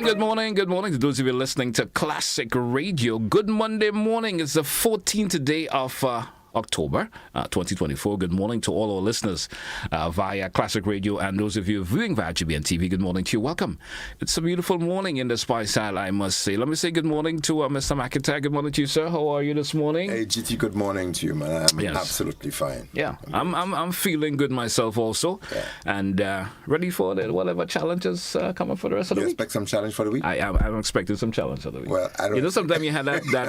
good morning to those of you listening to Classic Radio. Good Monday morning. It's the 14th day of October 2024. Good morning to all our listeners via Classic Radio and those of you viewing via GBN TV. Good morning to you. Welcome. It's a beautiful morning in the Spice Isle, I must say. Let me say good morning to Mr. McIntyre. Good morning to you, sir. How are you this morning? Hey, GT, good morning to you, man. I'm absolutely fine. Yeah, I'm feeling good myself also, and ready for whatever challenges coming for the rest of the week. You expect some challenge for the week? I'm expecting some challenge for the week. Well, I don't. Sometimes you had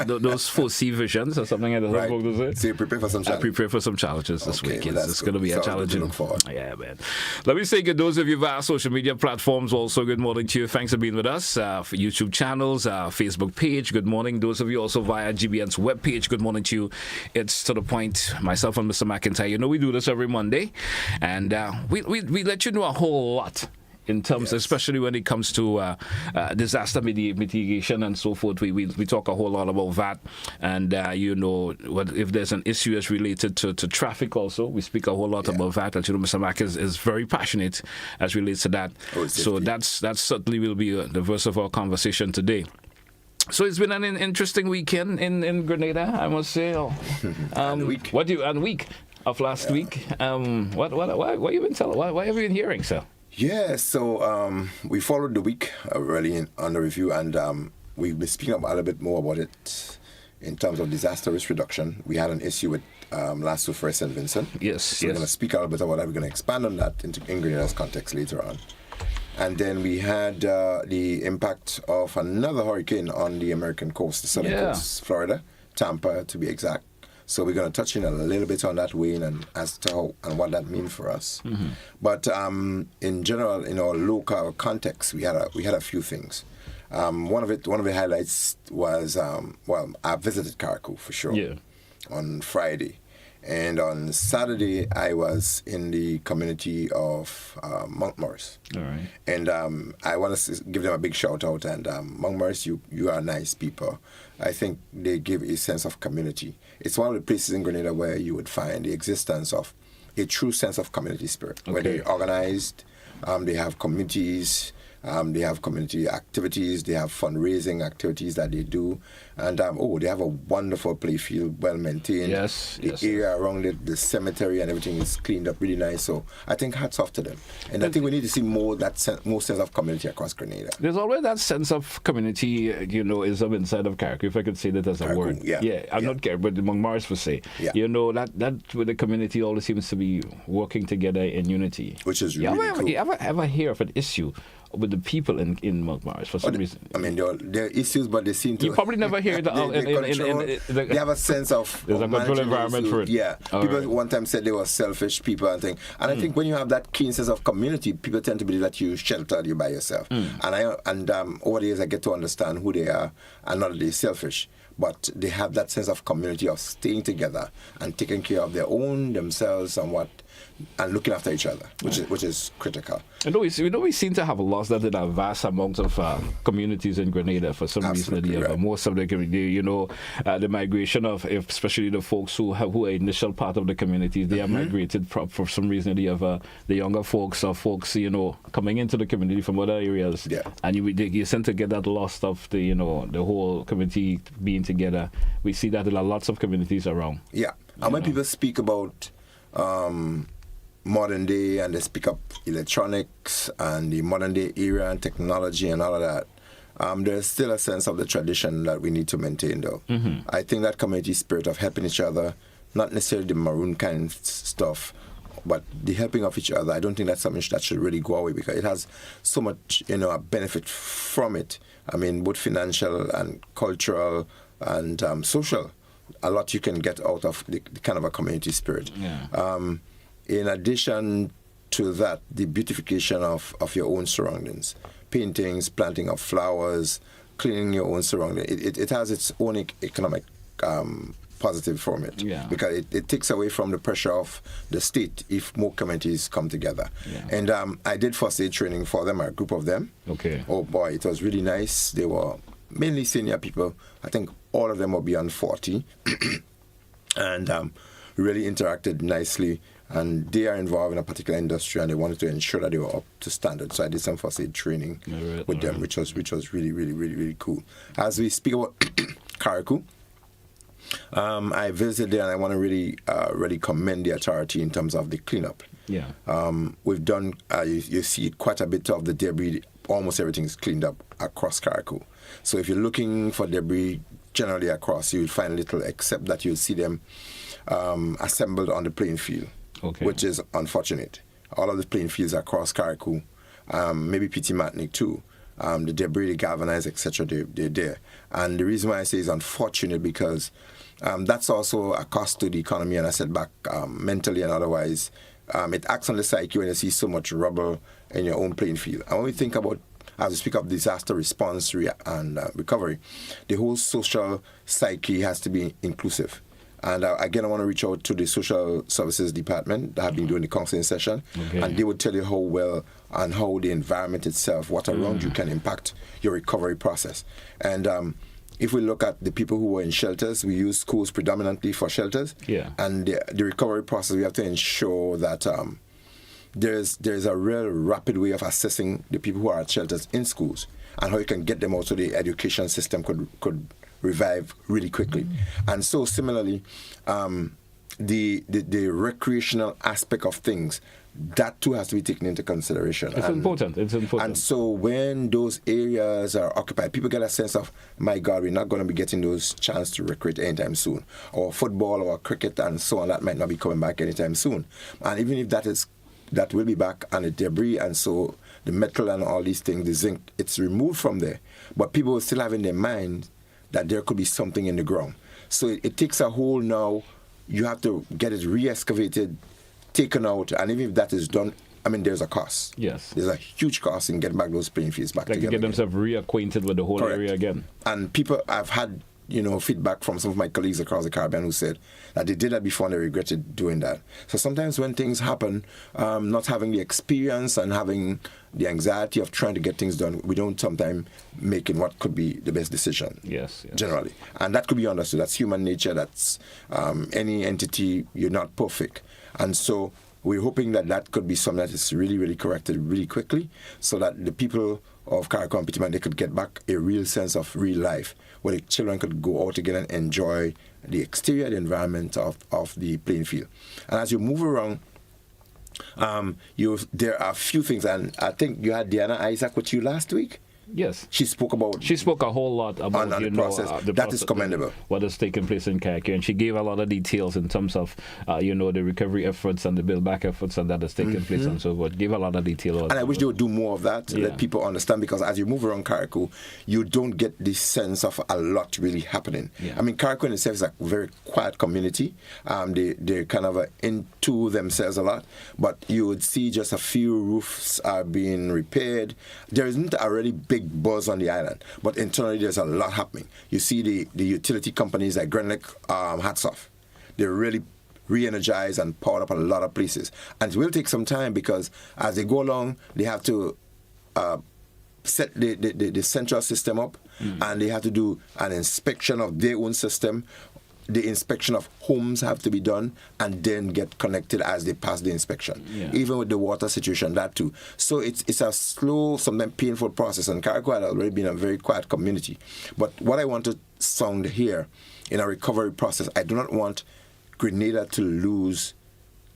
those 4C visions or something like that. Right. So you prepare for some challenges? I prepare for some challenges this week. It's going to be a challenging. Look forward. Yeah, man. Let me say good those of you via social media platforms. Also, good morning to you. Thanks for being with us. For YouTube channels, Facebook page. Good morning. Those of you also via GBN's webpage. Good morning to you. It's to the point. Myself and Mr. McIntyre. You know we do this every Monday, and we let you know a whole lot. In terms, especially when it comes to disaster mitigation and so forth, we talk a whole lot about that. And, if there's an issue that's related to traffic also, we speak a whole lot about that. And, Mr. Mack is very passionate as relates to that. So that certainly will be the verse of our conversation today. So it's been an interesting weekend in Grenada, I must say. Week of last week. What you been telling? What have you been hearing, sir? Yeah, so we followed the week really on the review, and we've been speaking a little bit more about it in terms of disaster risk reduction. We had an issue with last week for St. Vincent. Yes, so we're going to speak a little bit about that. We're going to expand on that in Grenada's context later on. And then we had the impact of another hurricane on the American coast, the southern coast, Florida, Tampa to be exact. So we're going to touch in a little bit on that, Wayne, and as to how and what that means for us. Mm-hmm. But in general, in our local context, we had a few things. One of the highlights was I visited Carriacou for sure on Friday, and on Saturday I was in the community of Montmorris. All right. And I want to give them a big shout out. And Montmorris, you are nice people. I think they give a sense of community. It's one of the places in Grenada where you would find the existence of a true sense of community spirit, where they're organized, they have communities, they have community activities, they have fundraising activities that they do, and they have a wonderful playfield, well maintained. The area around it, the cemetery and everything is cleaned up really nice. So I think hats off to them. And I think we need to see more sense of community across Grenada. There's always that sense of community, is inside of Carriacou, if I could say that as a word. I'm not Carriacou, but among Morris would say. Yeah. That with the community always seems to be working together in unity. Which is really cool. You ever hear of an issue with the people in Montmorris for some reason? I mean, there are issues, but they seem to... You probably never hear it. They have a sense of... There's a control environment for it. Yeah. People one time said they were selfish people and things. And I think when you have that keen sense of community, people tend to believe that you sheltered you by yourself. And over the years, I get to understand who they are and not that they're selfish. But they have that sense of community of staying together and taking care of themselves and looking after each other, which is critical. We seem to have lost that in a vast amount of communities in Grenada for some reason. Most of the community, the migration of, especially the folks who are initial part of the communities, they are migrated for some reason. They have the younger folks or folks, coming into the community from other areas, and you tend to get that loss of the whole community being together. We see that in lots of communities around. Yeah, and when people speak about modern day and they speak up electronics and the modern day era and technology and all of that, there's still a sense of the tradition that we need to maintain, though. I think that community spirit of helping each other, not necessarily the maroon kind of stuff, but the helping of each other, I don't think that's something that should really go away, because it has so much, a benefit from it. I mean, both financial and cultural and social. A lot you can get out of the kind of a community spirit. Yeah. In addition to that, the beautification of your own surroundings, paintings, planting of flowers, cleaning your own surroundings, it has its own economic positive from it, because it takes away from the pressure of the state if more communities come together. And I did first aid training for them, a group of them. Oh boy, it was really nice. They were mainly senior people. I think all of them were beyond 40. And really interacted nicely. and they are involved in a particular industry, and they wanted to ensure that they were up to standard. So I did some first aid training with them, which was really, really, really, really cool. As we speak about Carriacou, I visited there, and I want to really commend the authority in terms of the cleanup. Yeah. We've done, you see quite a bit of the debris. Almost everything is cleaned up across Carriacou. So if you're looking for debris generally across, you'll find little, except that you'll see them assembled on the playing field, which is unfortunate. All of the playing fields across Carriacou, maybe Petit Matnik too, the debris, the galvanized, etc., they're there. And the reason why I say it's unfortunate because that's also a cost to the economy and a setback mentally and otherwise. It acts on the psyche when you see so much rubble in your own playing field. And when we think about, as we speak of disaster response and recovery, the whole social psyche has to be inclusive. And again, I want to reach out to the social services department that have been doing the counseling session, and they would tell you how well and how the environment itself, what around you can impact your recovery process. And if we look at the people who were in shelters, we use schools predominantly for shelters. Yeah. And the recovery process, we have to ensure that there's a real rapid way of assessing the people who are at shelters in schools and how you can get them out so the education system could revive really quickly. And so similarly, the recreational aspect of things, that too has to be taken into consideration. It's important. And so when those areas are occupied, people get a sense of, my God, we're not going to be getting those chance to recreate anytime soon. Or football or cricket and so on, that might not be coming back anytime soon. And even if that will be back, and the debris and so the metal and all these things, the zinc, it's removed from there. But people will still have in their mind that there could be something in the ground. So it takes a whole now, you have to get it re-excavated, taken out, and even if that is done, I mean, there's a cost. Yes. There's a huge cost in getting back those playing fields back together. To get themselves reacquainted with the whole area again. And people, I've had, feedback from some of my colleagues across the Caribbean who said that they did that before and they regretted doing that. So sometimes when things happen, not having the experience and having the anxiety of trying to get things done, we don't sometimes make in what could be the best decision. Yes. Generally. And that could be understood. That's human nature. That's any entity, you're not perfect. And so we're hoping that could be something that is really, really corrected really quickly so that the people of Carriacou and Petit Matnik, they could get back a real sense of real life where the children could go out again and enjoy the exterior, the environment of the playing field. And as you move around, there are a few things, and I think you had Diana Isaac with you last week. Yes. She spoke a whole lot about the process. That is commendable. What has taken place in Carriacou, and she gave a lot of details in terms of the recovery efforts and the build back efforts and that has taken place and so forth. Gave a lot of detail. And I wish they would do more of that to let people understand, because as you move around Carriacou, you don't get this sense of a lot really happening. Yeah. I mean, Carriacou in itself is a very quiet community. They're kind of into themselves a lot, but you would see just a few roofs are being repaired. There isn't a really big buzz on the island, but internally there's a lot happening. You see the utility companies like Glen, hats off. They're really re-energized and powered up a lot of places. And it will take some time because as they go along, they have to set the central system up and they have to do an inspection of their own system. The inspection of homes have to be done and then get connected as they pass the inspection. Yeah. Even with the water situation, that too. So it's a slow, sometimes painful process. And Carriacou had already been a very quiet community. But what I want to sound here in a recovery process, I do not want Grenada to lose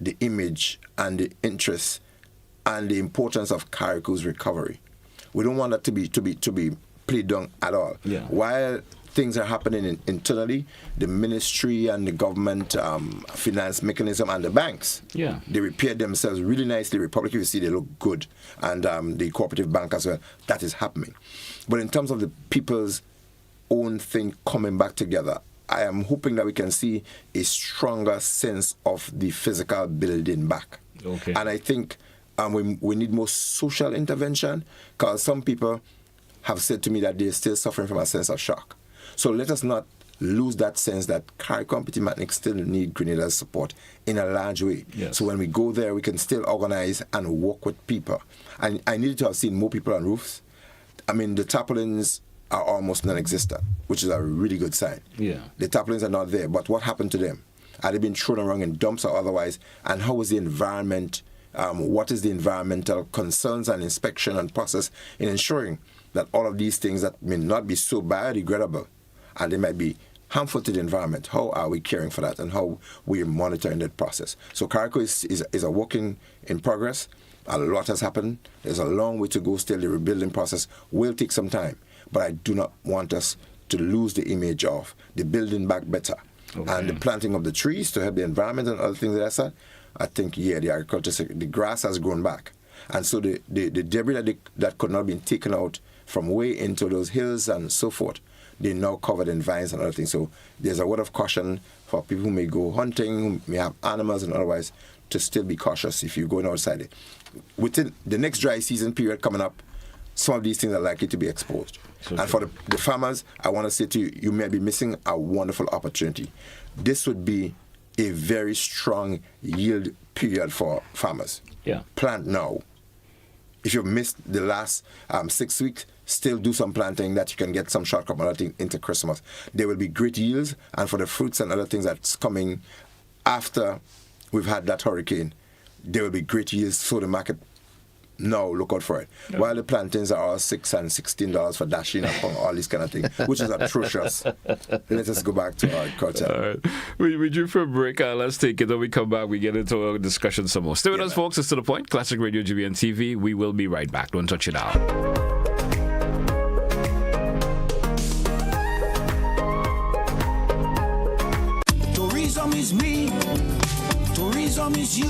the image and the interest and the importance of Carriacou's recovery. We don't want that to be played down at all. Yeah. While things are happening internally, the ministry and the government finance mechanism and the banks, they repaired themselves really nicely. Republic, you see, they look good. And the cooperative bank as well, that is happening. But in terms of the people's own thing coming back together, I am hoping that we can see a stronger sense of the physical building back. Okay. And I think we need more social intervention, because some people have said to me that they're still suffering from a sense of shock. So let us not lose that sense that Carriacou and Petit Matnik still need Grenada's support in a large way. Yes. So when we go there, we can still organize and work with people. And I needed to have seen more people on roofs. I mean, the tarpaulins are almost non-existent, which is a really good sign. Yeah. The tarpaulins are not there, but what happened to them? Are they being thrown around in dumps or otherwise? And how is the environment? What is the environmental concerns and inspection and process in ensuring that all of these things that may not be so biodegradable and they might be harmful to the environment, how are we caring for that and how we are monitoring that process? So Carrico is a work in progress. A lot has happened. There's a long way to go still. The rebuilding process will take some time. But I do not want us to lose the image of the building back better. Okay. And the planting of the trees to help the environment and other things that I said. I think, the agriculture, the grass has grown back. And so the debris that could not have been taken out from way into those hills and so forth, they're now covered in vines and other things. So there's a word of caution for people who may go hunting, who may have animals and otherwise, to still be cautious if you're going outside it. Within the next dry season period coming up, some of these things are likely to be exposed. And for the farmers, I want to say to you, you may be missing a wonderful opportunity. This would be a very strong yield period for farmers. Yeah. Plant now. If you've missed the last 6 weeks, still do some planting that you can get some short crop and other things into Christmas. There will be great yields, and for the fruits and other things that's coming after we've had that hurricane, there will be great yields. So the market, now look out for it. Yeah. While the plantains are all $6 and $16 for dashing up on all these kind of things, which is atrocious. Let us go back to our culture. All right. We due for a break. Let's take it. When we come back, we get into our discussion some more. Stay with us, folks. It's To The Point. Classic Radio GBN TV. We will be right back. Don't touch it out. Tourism is me. Tourism is you.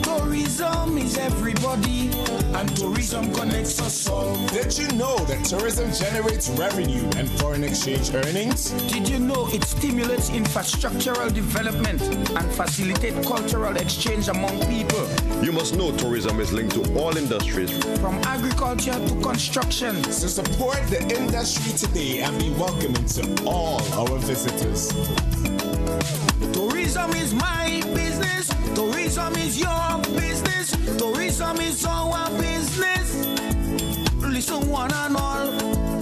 Tourism is everybody, and tourism connects us all. Did you know that tourism generates revenue and foreign exchange earnings? Did you know it stimulates infrastructural development and facilitates cultural exchange among people? You must know tourism is linked to all industries, from agriculture to construction. So support the industry today and be welcoming to all our visitors. Tourism is my business. Tourism is your business. Tourism is our business. Listen, one and all.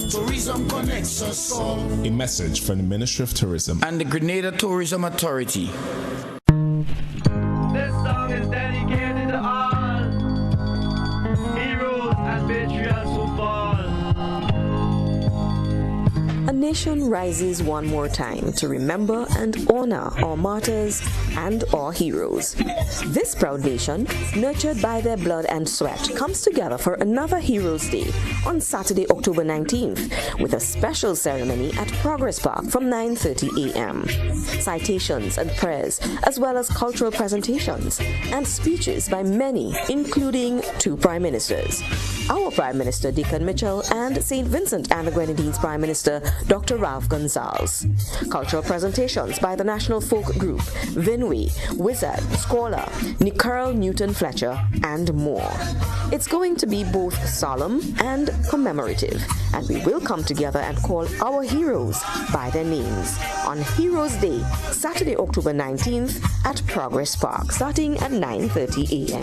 Tourism connects us all. A message from the Ministry of Tourism and the Grenada Tourism Authority. This song is dedicated to all heroes and patriots who fall. A nation rises one more time to remember and honor our martyrs and our heroes. This proud nation, nurtured by their blood and sweat, comes together for another Heroes Day on Saturday, October 19th, with a special ceremony at Progress Park from 9:30 a.m. Citations and prayers, as well as cultural presentations and speeches by many, including 2 Prime Ministers. Our Prime Minister, Deacon Mitchell, and St. Vincent and the Grenadines Prime Minister, Dr. Ralph Gonzalez. Cultural presentations by the National Folk Group, Vinway, Wizard, Scholar, Nicole Newton Fletcher, and more. It's going to be both solemn and commemorative, and we will come together and call our heroes by their names on Heroes Day, Saturday, October 19th at Progress Park, starting at 9:30 a.m.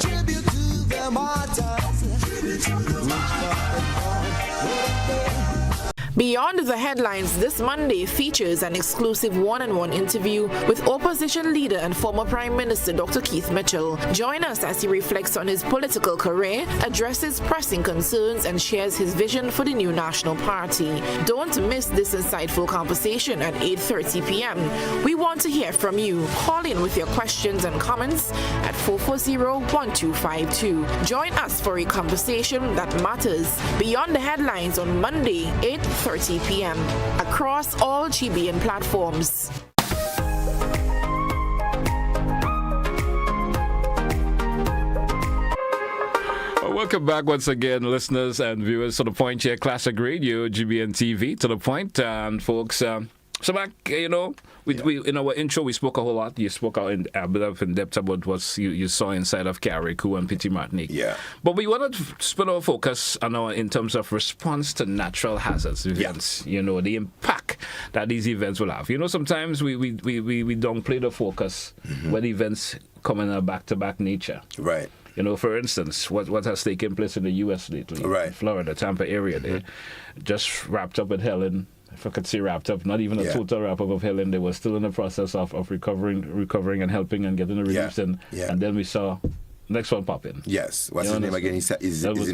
Beyond the Headlines this Monday features an exclusive one-on-one interview with opposition leader and former Prime Minister Dr. Keith Mitchell. Join us as he reflects on his political career, addresses pressing concerns, and shares his vision for the new National Party. Don't miss this insightful conversation at 8:30 p.m. We want to hear from you. Call in with your questions and comments at 440-1252. Join us for a conversation that matters. Beyond the Headlines on Monday, 8:30 p.m. across all GBN platforms. Welcome back once again, listeners and viewers, To The Point here, Classic Radio, GBN TV, To The Point. And folks, so Mac, we in our intro we spoke a whole lot. You spoke out in a bit of in depth about what you saw inside of Carriacou and Petit Martinique. Yeah. But we wanted to spend our focus on in terms of response to natural hazards events. Yeah. The impact that these events will have. Sometimes we downplay the focus when events come in a back-to-back nature. Right. For instance, what has taken place in the U.S. lately, right. Florida, Tampa area, they just wrapped up with hell in if I could say wrapped up, not even a total wrap up of Helen. They were still in the process of recovering and helping and getting the reliefs in. Yeah. And then we saw next one pop in. Yes. What's his name again? That was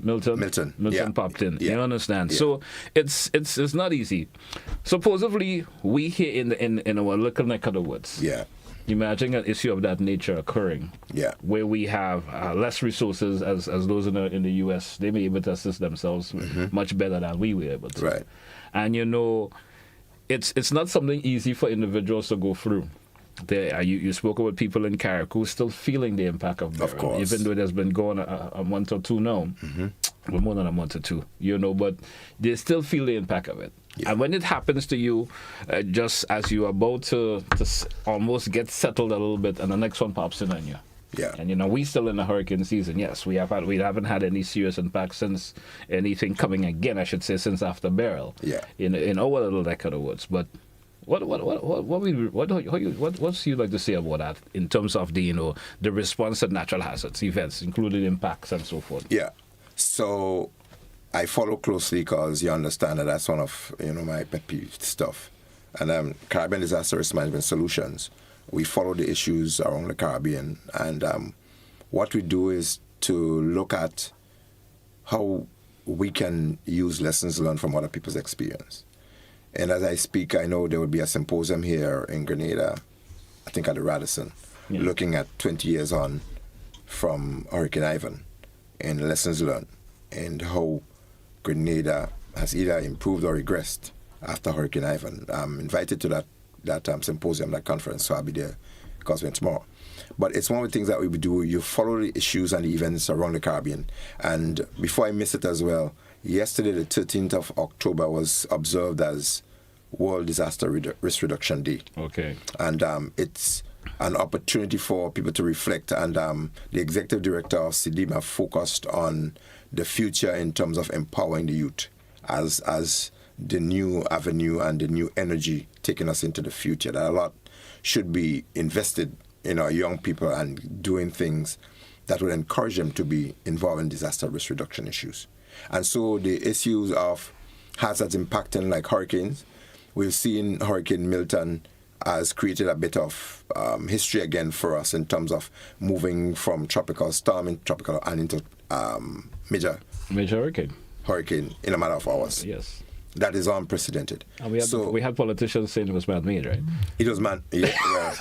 Milton popped in. Yeah. You understand? Yeah. So it's not easy. Supposedly we here in our little neck of the woods. Yeah. Imagine an issue of that nature occurring. Yeah. Where we have less resources as those in the U.S. They may be able to assist themselves much better than we were able to. Right. And it's not something easy for individuals to go through. You spoke about people in Carrick who are still feeling the impact of Beryl, of course. Even though it has been going a month or two now, well, more than a month or two, but they still feel the impact of it. Yeah. And when it happens to you, just as you're about to almost get settled a little bit, and the next one pops in on you. Yeah. And we still in the hurricane season. Yes, we haven't had any serious impact since anything coming again. I should say since after Beryl. Yeah. In our little neck of the woods, but. What's you like to say about that in terms of the response to natural hazards, events, including impacts and so forth? Yeah. So I follow closely because you understand that's one of my pet peeve stuff. And Caribbean Disaster Risk Management Solutions, we follow the issues around the Caribbean, and what we do is to look at how we can use lessons learned from other people's experience. And as I speak, I know there will be a symposium here in Grenada, I think at the Radisson, looking at 20 years on from Hurricane Ivan and lessons learned and how Grenada has either improved or regressed after Hurricane Ivan. I'm invited to that symposium, that conference, so I'll be there because we're tomorrow. But it's one of the things that we do. You follow the issues and the events around the Caribbean. And before I miss it as well, yesterday, the 13th of October, was observed as World Disaster Risk Reduction Day. Okay. And it's an opportunity for people to reflect. And the executive director of CDIMA focused on the future in terms of empowering the youth as the new avenue and the new energy taking us into the future. That a lot should be invested in our young people and doing things that would encourage them to be involved in disaster risk reduction issues. And so the issues of hazards impacting like hurricanes, we've seen Hurricane Milton has created a bit of history again for us in terms of moving from tropical storm into tropical and into major hurricane in a matter of hours. Yes. That is unprecedented. And we had politicians saying it was man-made, right? It was man. Yeah.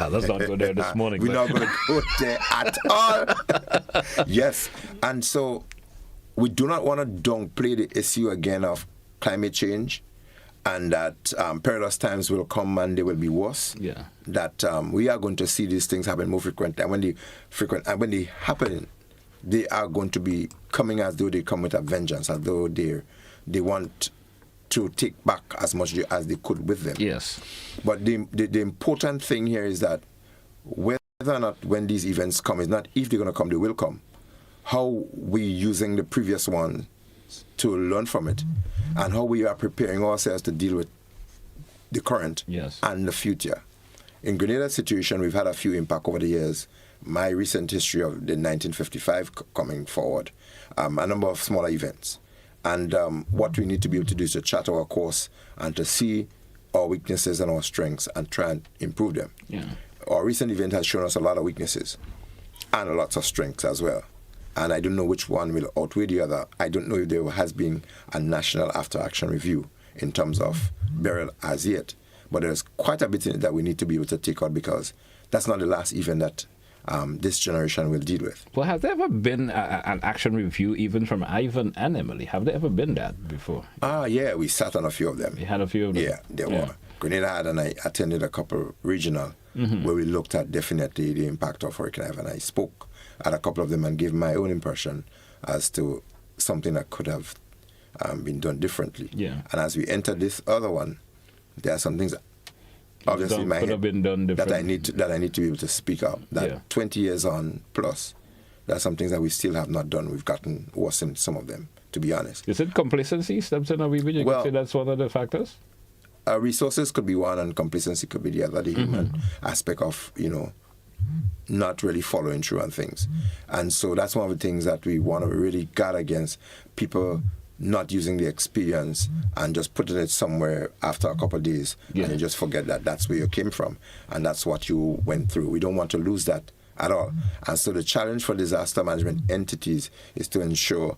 Let's not go there this morning. We're not going to go there at all. Yes. And so we do not want to downplay the issue again of climate change and that perilous times will come and they will be worse. Yeah. That we are going to see these things happen more frequent. And when they happen, they are going to be coming as though they come with a vengeance, as though they want to take back as much as they could with them. Yes. But the important thing here is that whether or not when these events come, is not if they're going to come, they will come. How we using the previous one to learn from it, and how we are preparing ourselves to deal with the current and the future. In Grenada's situation, we've had a few impact over the years. My recent history of the 1955 coming forward, a number of smaller events. And what we need to be able to do is to chart our course and to see our weaknesses and our strengths and try and improve them. Yeah. Our recent event has shown us a lot of weaknesses and lots of strengths as well. And I don't know which one will outweigh the other. I don't know if there has been a national after-action review in terms of Beryl as yet. But there's quite a bit in it that we need to be able to take out because that's not the last event that this generation will deal with. Well, has there ever been an action review even from Ivan and Emily? Have there ever been that before? Yeah, we sat on a few of them. You had a few of them? Yeah, there were. Grenada had, and I attended a couple regional where we looked at definitely the impact of Hurricane Ivan. I spoke at a couple of them and gave my own impression as to something that could have been done differently. Yeah. And as we enter this other one, there are some things obviously in my head that I need to be able to speak up. That 20 years on plus, there are some things that we still have not done. We've gotten worse in some of them, to be honest. Is it complacency? Well, you can say that's one of the factors? Resources could be one and complacency could be the other, the human aspect of, not really following through on things. And so that's one of the things that we want to really guard against, people not using the experience and just putting it somewhere after a couple of days, and you just forget that that's where you came from and that's what you went through. We don't want to lose that at all. And so the challenge for disaster management entities is to ensure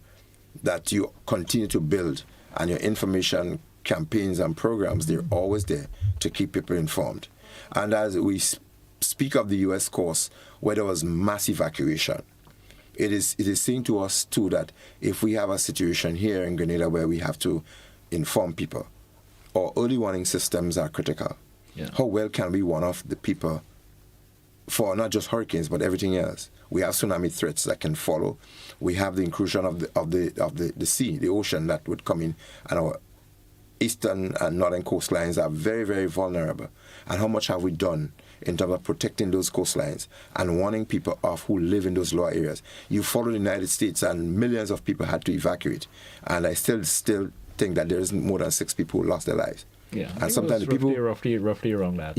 that you continue to build, and your information campaigns and programs, they're always there to keep people informed. And as we speak of the U.S. course, where there was mass evacuation, it is saying to us too that if we have a situation here in Grenada where we have to inform people, our early warning systems are critical. How well can we warn off the people for not just hurricanes but everything else? We have tsunami threats that can follow. We have the inclusion of the sea, the ocean that would come in, and our eastern and northern coastlines are very, very vulnerable. And how much have we done in terms of protecting those coastlines and warning people off who live in those lower areas? You follow the United States, and millions of people had to evacuate, and I still think that there isn't more than 6 people who lost their lives. And sometimes the people roughly around that.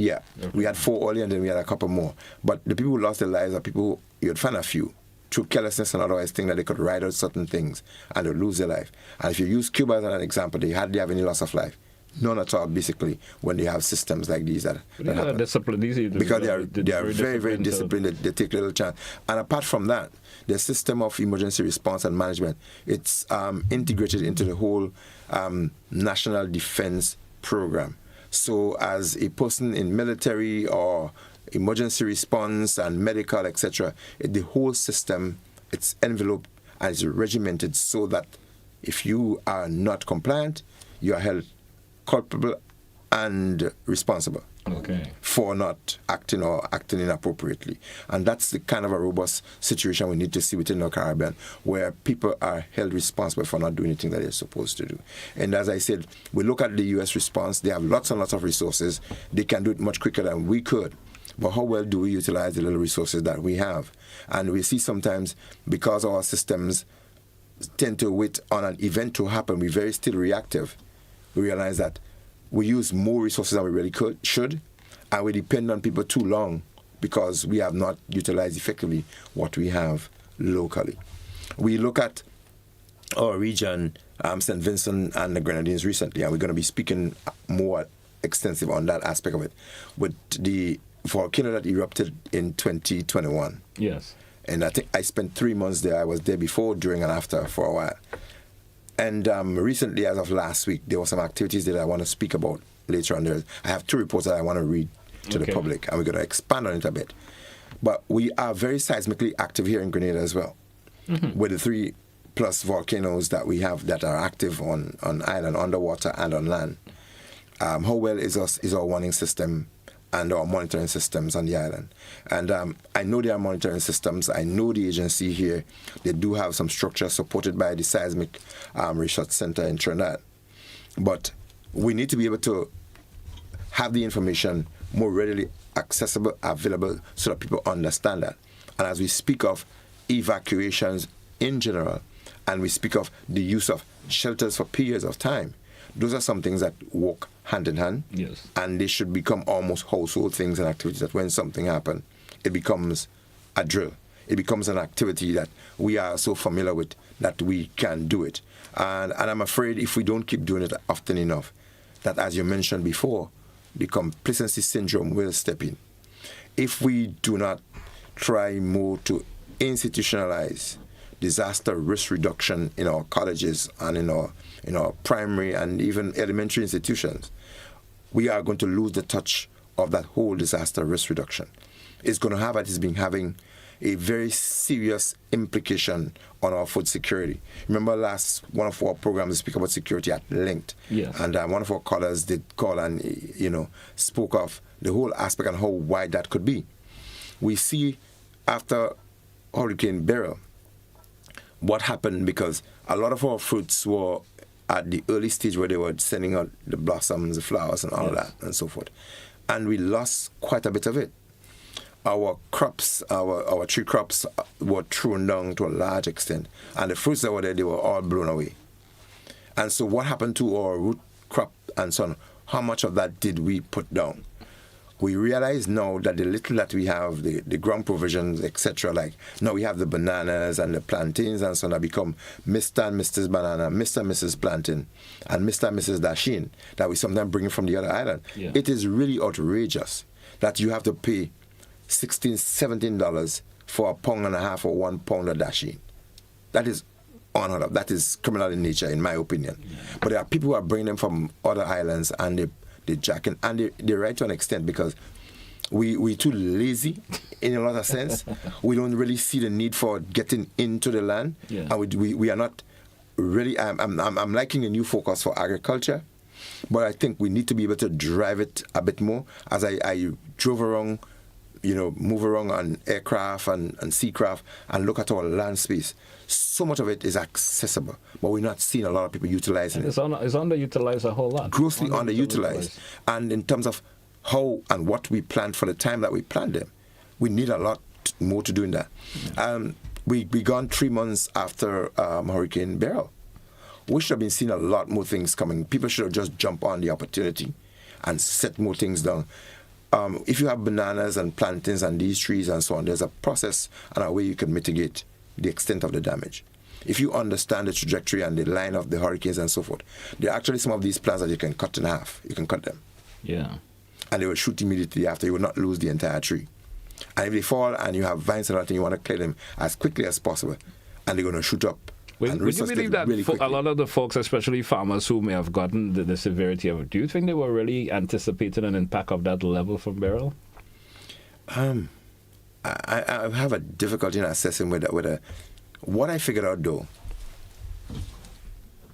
We had 4 early, and then we had a couple more. But the people who lost their lives are people who you'd find a few through carelessness and otherwise think that they could ride out certain things and they'd lose their life. And if you use Cuba as an example, they hardly have any loss of life. None at all, basically, when they have systems like these that happen. Because they are very, very disciplined. They take little chance. And apart from that, the system of emergency response and management, it's integrated into the whole national defense program. So as a person in military or emergency response and medical, etc., the whole system, it's enveloped and it's regimented so that if you are not compliant, you are held culpable and responsible for not acting or acting inappropriately. And that's the kind of a robust situation we need to see within the Caribbean, where people are held responsible for not doing anything that they're supposed to do. And as I said, we look at the U.S. response. They have lots and lots of resources. They can do it much quicker than we could. But how well do we utilize the little resources that we have? And we see sometimes, because our systems tend to wait on an event to happen, we're very still reactive. We realize that we use more resources than we really should, and we depend on people too long because we have not utilized effectively what we have locally. We look at our region, St. Vincent and the Grenadines recently, and we're going to be speaking more extensive on that aspect of it, with the volcano that erupted in 2021. Yes. And I think I spent 3 months there. I was there before, during, and after for a while. And recently, as of last week, there were some activities that I want to speak about later on. I have 2 reports that I want to read to the public, and we're going to expand on it a bit. But we are very seismically active here in Grenada as well, with the 3+ volcanoes that we have that are active on island, underwater, and on land. How well is our warning system and our monitoring systems on the island? And I know there are monitoring systems. I know the agency here, they do have some structure supported by the Seismic Research Center in Trinidad. But we need to be able to have the information more readily accessible, available, so that people understand that. And as we speak of evacuations in general, and we speak of the use of shelters for periods of time, those are some things that walk hand in hand. Yes. And they should become almost household things and activities that when something happens, it becomes a drill. It becomes an activity that we are so familiar with that we can do it. And I'm afraid if we don't keep doing it often enough, that, as you mentioned before, the complacency syndrome will step in. If we do not try more to institutionalize disaster risk reduction in our colleges and in our primary and even elementary institutions, we are going to lose the touch of that whole disaster risk reduction. It's going to have, it has been having a very serious implication on our food security. Remember one of our programs, we speak about security at length. Yes. And one of our callers did call and, spoke of the whole aspect and how wide that could be. We see after Hurricane Beryl, what happened, because a lot of our fruits were at the early stage where they were sending out the blossoms, the flowers, and all of that, and so forth. And we lost quite a bit of it. Our crops, our tree crops were thrown down to a large extent. And the fruits that were there, they were all blown away. And so what happened to our root crop and so on? How much of that did we put down? we realize now that the little that we have, the ground provisions, etc., like now we have the bananas and the plantains and so on that become Mr. and Mrs. Banana, Mr. and Mrs. Plantain, and Mr. and Mrs. Dashin that we sometimes bring from the other island. Yeah. It is really outrageous that you have to pay $16, $17 for a pound and a half or 1 pound of Dashin. That is unheard of. That is criminal in nature, in my opinion. Yeah. But there are people who are bringing them from other islands and they jacket, and they're right to an extent because we too lazy in a lot of sense. We don't really see the need for getting into the land, and we are not really. I'm liking a new focus for agriculture, but I think we need to be able to drive it a bit more. As I drove around, move around on aircraft and seacraft and look at our land space. So much of it is accessible, but we're not seeing a lot of people utilizing it. It's underutilized a whole lot. Grossly underutilized. And in terms of how and what we planned for the time that we planned them, we need a lot more to do in that. We gone 3 months after Hurricane Beryl. We should have been seeing a lot more things coming. People should have just jumped on the opportunity and set more things down. If you have bananas and plantains and these trees and so on, there's a process and a way you can mitigate the extent of the damage. If you understand the trajectory and the line of the hurricanes and so forth, there are actually some of these plants that you can cut in half. You can cut them. Yeah. And they will shoot immediately after. You will not lose the entire tree. And if they fall and you have vines and everything, you want to clear them as quickly as possible. And they're going to shoot up. Would you believe that really a lot of the folks, especially farmers who may have gotten the severity of it, do you think they were really anticipating an impact of that level from Beryl? I have a difficulty in assessing whether what I figured out though,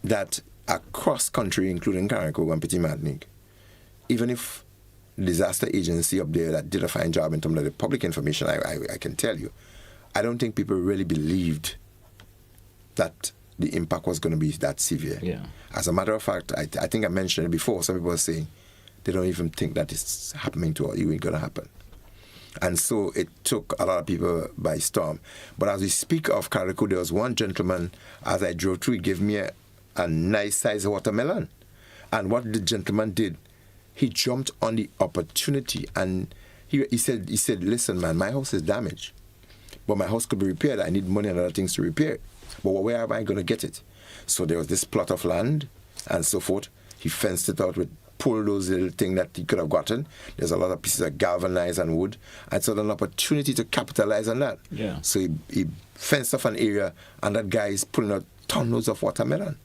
that across country, including Carriacou and Petit Martinique, even if disaster agency up there that did a fine job in terms of the public information, I can tell you, I don't think people really believed that the impact was going to be that severe. Yeah. As a matter of fact, I think I mentioned it before, some people are saying they don't even think that it's happening to or even going to happen. And so it took a lot of people by storm. But as we speak of Carriacou, there was one gentleman, as I drove through, he gave me a nice size watermelon. And what the gentleman did, he jumped on the opportunity and he said, listen, man, my house is damaged. But my house could be repaired. I need money and other things to repair it. But where am I going to get it? So there was this plot of land and so forth. He fenced it out with pull those little things that he could have gotten. There's a lot of pieces of galvanized and wood. And so an opportunity to capitalize on that. Yeah. So he fenced off an area and that guy is pulling out tons of watermelon.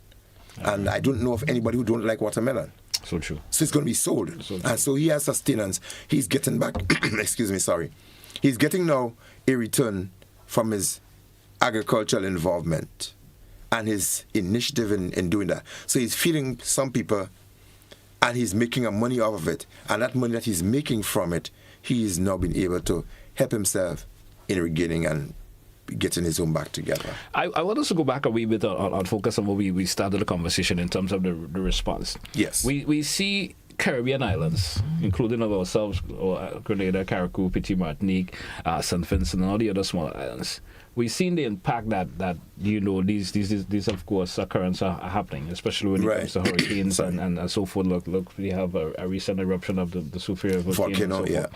And I don't know of anybody who don't like watermelon. So true. So it's going to be sold. And so he has sustenance. He's getting back, he's getting now a return from his agricultural involvement and his initiative in doing that. So he's feeding some people and he's making a money off of it. And that money that he's making from it, he's now been able to help himself in regaining and getting his own back together. I want us to go back a wee bit on focus on what we started the conversation in terms of the response. Yes. We see Caribbean islands, including of ourselves, Grenada, Carriacou, Petit Martinique, St. Vincent, and all the other small islands. We've seen the impact that these of course occurrences are happening, especially when it comes to hurricanes and so forth. Look, we have a recent eruption of the Soufriere volcano. Yeah.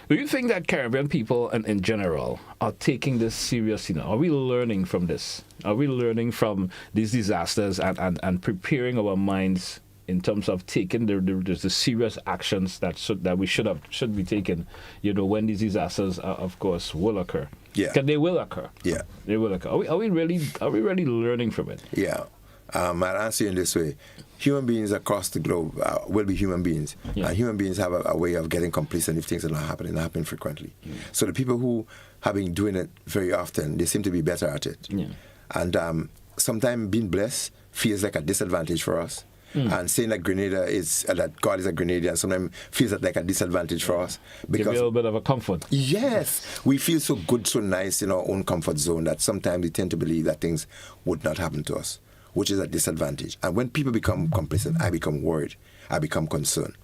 Do you think that Caribbean people in general are taking this seriously now? Are we learning from this? Are we learning from these disasters and preparing our minds in terms of taking the serious actions that we should be taking, when these disasters, of course, will occur? Yeah. Because they will occur. Yeah. They will occur. Are we really learning from it? Yeah. I'll answer you in this way. Human beings across the globe will be human beings. Yeah. And human beings have a way of getting complacent if things are not happening frequently. So the people who have been doing it very often, they seem to be better at it. Yeah. And sometimes being blessed feels like a disadvantage for us. And saying that that God is a Grenadian sometimes feels like a disadvantage for us. Because give you a little bit of a comfort. Yes. We feel so good, so nice in our own comfort zone that sometimes we tend to believe that things would not happen to us, which is a disadvantage. And when people become complacent, I become worried. I become concerned.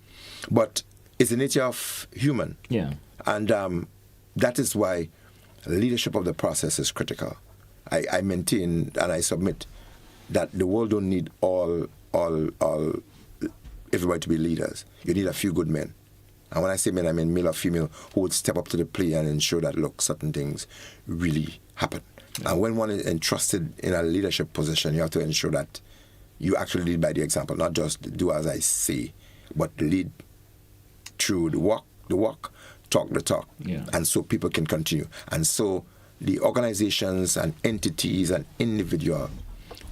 But it's the nature of human. Yeah. And that is why leadership of the process is critical. I maintain and I submit that the world don't need all everybody to be leaders. You need a few good men And when I say men, I mean male or female, who would step up to the plate and ensure that, look, certain things really happen. And when one is entrusted in a leadership position, you have to ensure that you actually lead by the example, not just do as I say, but lead through the walk, talk the talk. Yeah. And so people can continue. And so the organizations and entities and individuals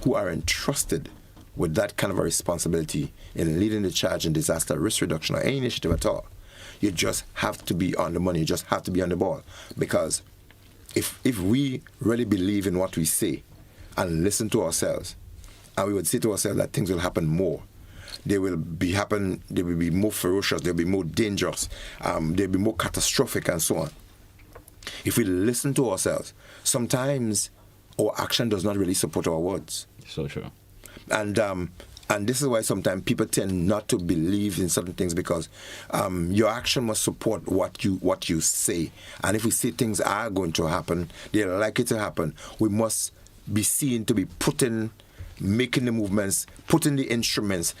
who are entrusted with that kind of a responsibility in leading the charge in disaster risk reduction or any initiative at all, you just have to be on the money. You just have to be on the ball. Because if we really believe in what we say and listen to ourselves, and we would say to ourselves that things will happen more, they will be more ferocious, they'll be more dangerous, they'll be more catastrophic and so on. If we listen to ourselves, sometimes our action does not really support our words. So true. And this is why sometimes people tend not to believe in certain things, because your action must support what you say. And if we say things are going to happen, they're likely to happen, we must be seen to be making the movements, putting the instruments,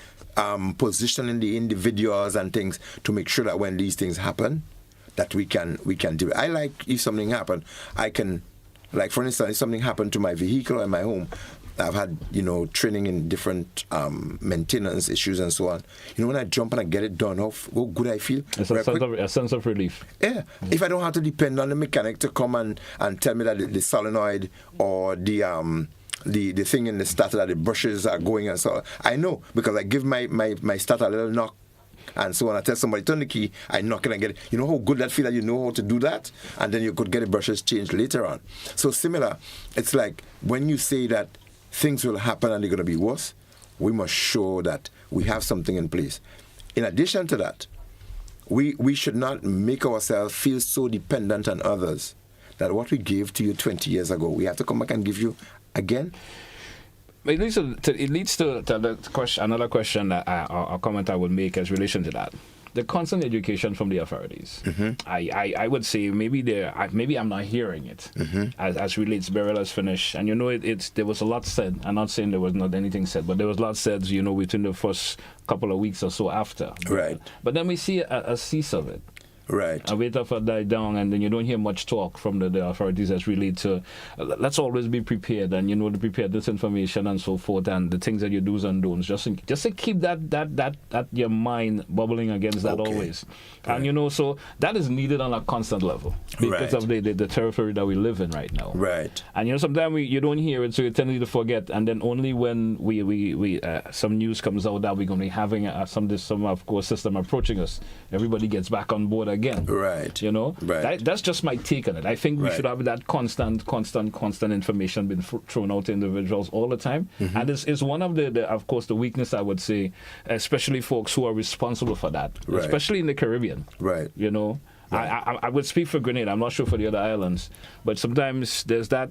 positioning the individuals and things to make sure that when these things happen, that we can do it. I like, if something happened, I can, like for instance, if something happened to my vehicle or my home, I've had, training in different maintenance issues and so on. When I jump and I get it done, how good I feel. It's a sense of relief. Yeah. If I don't have to depend on the mechanic to come and tell me that the solenoid or the thing in the starter, that the brushes are going and so on, I know, because I give my starter a little knock. And so when I tell somebody, turn the key, I knock it and get it. You know how good that feels, that you know how to do that? And then you could get the brushes changed later on. So similar, it's like when you say that things will happen and they're going to be worse, we must show that we have something in place. In addition to that, we should not make ourselves feel so dependent on others that what we gave to you 20 years ago, we have to come back and give you again. It leads to the question, another question or comment I would make as relation to that. The constant education from the authorities. Mm-hmm. I would say maybe I'm not hearing it as relates burial as finished. And there was a lot said. I'm not saying there was not anything said, but there was a lot said, within the first couple of weeks or so after. Right. But then we see a cease of it. Right. A wait for die down, and then you don't hear much talk from the authorities as relate to let's always be prepared, and to prepare this information and so forth, and the things that you do's and don'ts, just to keep that your mind bubbling against that always. Right. And so that is needed on a constant level because of the territory that we live in right now. Right. And sometimes you don't hear it, so you tend to forget, and then only when we some news comes out that we're going to be having some of course system approaching us, everybody gets back on board again. Right. Right. That's just my take on it. I think we should have that constant information being thrown out to individuals all the time. Mm-hmm. And it's one of of course, the weakness, I would say, especially folks who are responsible for that, especially in the Caribbean. Right. Right. I would speak for Grenada. I'm not sure for the other islands, but sometimes there's that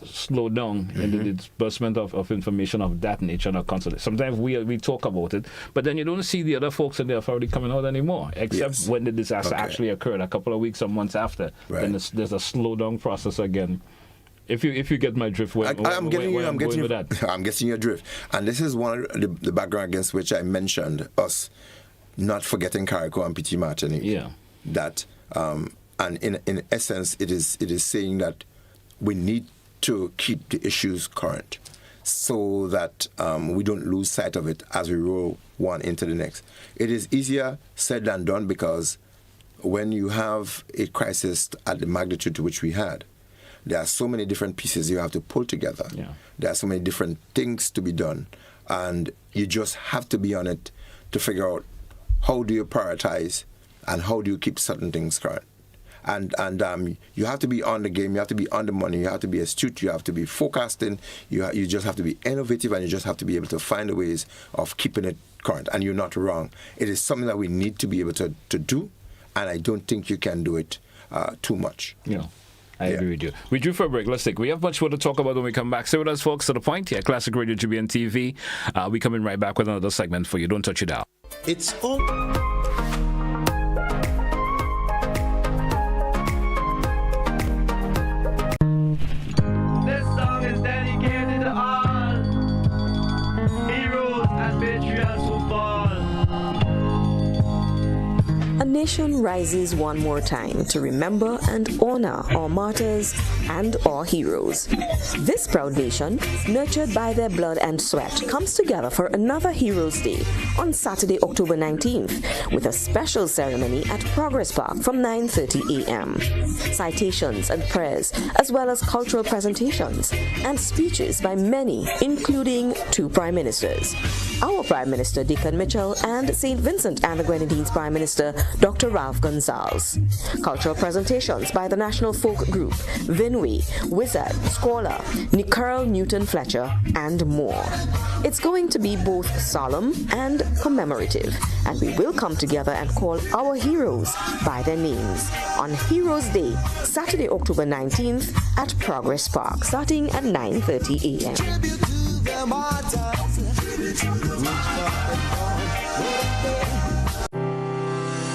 slow down in the disbursement of information of that nature and constantly. Sometimes we talk about it, but then you don't see the other folks in the authority coming out anymore, except when the disaster actually occurred a couple of weeks or months after. Right. Then there's a slow down process again. If you get my drift, I'm getting your drift, and this is one of the background against which I mentioned us not forgetting Carriacou and Petit Martinique. Yeah. That and in essence, it is saying that we need to keep the issues current so that we don't lose sight of it as we roll one into the next. It is easier said than done, because when you have a crisis at the magnitude to which we had, there are so many different pieces you have to pull together. Yeah. There are so many different things to be done, and you just have to be on it to figure out how do you prioritize and how do you keep certain things current. And you have to be on the game, you have to be on the money, you have to be astute, you have to be forecasting, you just have to be innovative, and you just have to be able to find the ways of keeping it current. And you're not wrong. It is something that we need to be able to do, and I don't think you can do it too much. Yeah. I agree with you. We drew for a break. Let's take. We have much more to talk about when we come back. Stay with us, folks. To the point here, Classic Radio GBN TV. We coming right back with another segment for you. Don't touch it out. It's all. This song is dedicated to all heroes and patriots who fall. A nation rises one more time to remember and honor our martyrs and our heroes. This proud nation, nurtured by their blood and sweat, comes together for another Heroes Day on Saturday, October 19th, with a special ceremony at Progress Park from 9:30 a.m. Citations and prayers, as well as cultural presentations and speeches by many, including 2 Prime Ministers. Our Prime Minister, Deacon Mitchell, and St. Vincent and the Grenadines Prime Minister, Dr. Ralph Gonzalez. Cultural presentations by the National Folk Group, Vinway, Wizard, Scholar, Nicole Newton Fletcher, and more. It's going to be both solemn and commemorative, and we will come together and call our heroes by their names on Heroes Day, Saturday, October 19th at Progress Park, starting at 9:30 a.m.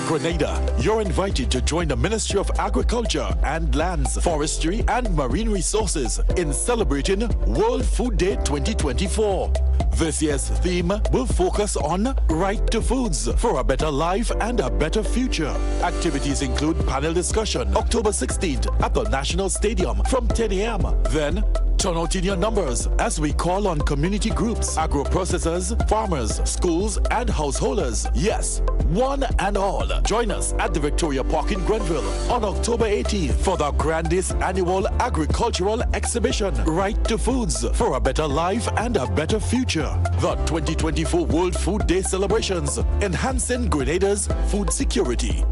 Grenada, you're invited to join the Ministry of Agriculture and Lands, Forestry and Marine Resources in celebrating World Food Day 2024. This year's theme will focus on Right to Foods for a better life and a better future. Activities include panel discussion October 16th at the National Stadium from 10 a.m. Then, turn out in your numbers as we call on community groups, agro-processors, farmers, schools, and householders. Yes, one and all. Join us at the Victoria Park in Grenville on October 18th for the grandest annual agricultural exhibition, Right to Foods for a better life and a better future. The 2024 World Food Day celebrations, enhancing Grenada's food security.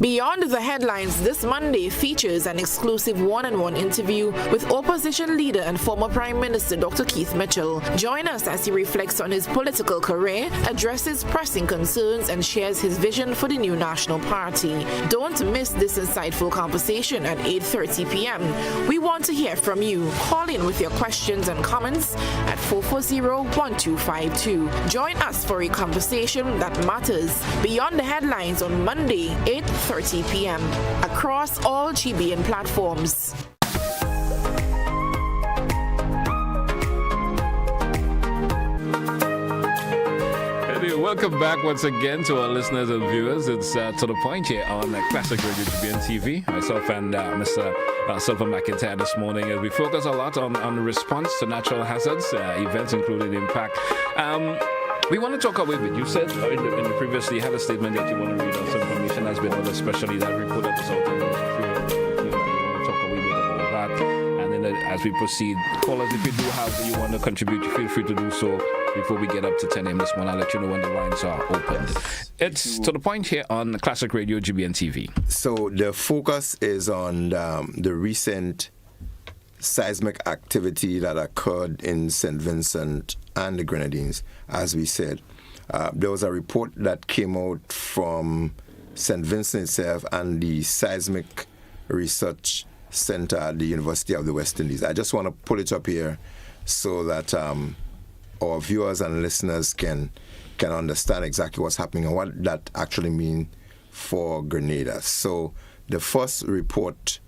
Beyond the Headlines this Monday features an exclusive one-on-one interview with opposition leader and former Prime Minister Dr. Keith Mitchell. Join us as he reflects on his political career, addresses pressing concerns, and shares his vision for the new National Party. Don't miss this insightful conversation at 8:30 p.m. We want to hear from you. Call in with your questions and comments at 440-1252. Join us for a conversation that matters. Beyond the Headlines on Monday, 8:30 p.m. across all GBN platforms. Welcome back once again to our listeners and viewers. It's To The Point here on Classic Radio GBN TV. Myself and Mr. Sylvan McIntyre this morning as we focus a lot on the response to natural hazards, events including impact. We want to talk a little bit. You said in the previously you had a statement that you want to read on some information that's been out, especially that report that was out there. You want to talk a little bit about that. And then as we proceed, call us if you do have you want to contribute. Feel free to do so before we get up to 10 a.m. this morning. I'll let you know when the lines are opened. It's To The Point here on Classic Radio GBN TV. So the focus is on the recent seismic activity that occurred in St. Vincent and the Grenadines. As we said, there was a report that came out from St. Vincent itself and the Seismic Research Center at the University of the West Indies. I just want to pull it up here so that our viewers and listeners can understand exactly what's happening and what that actually means for Grenada. So the first report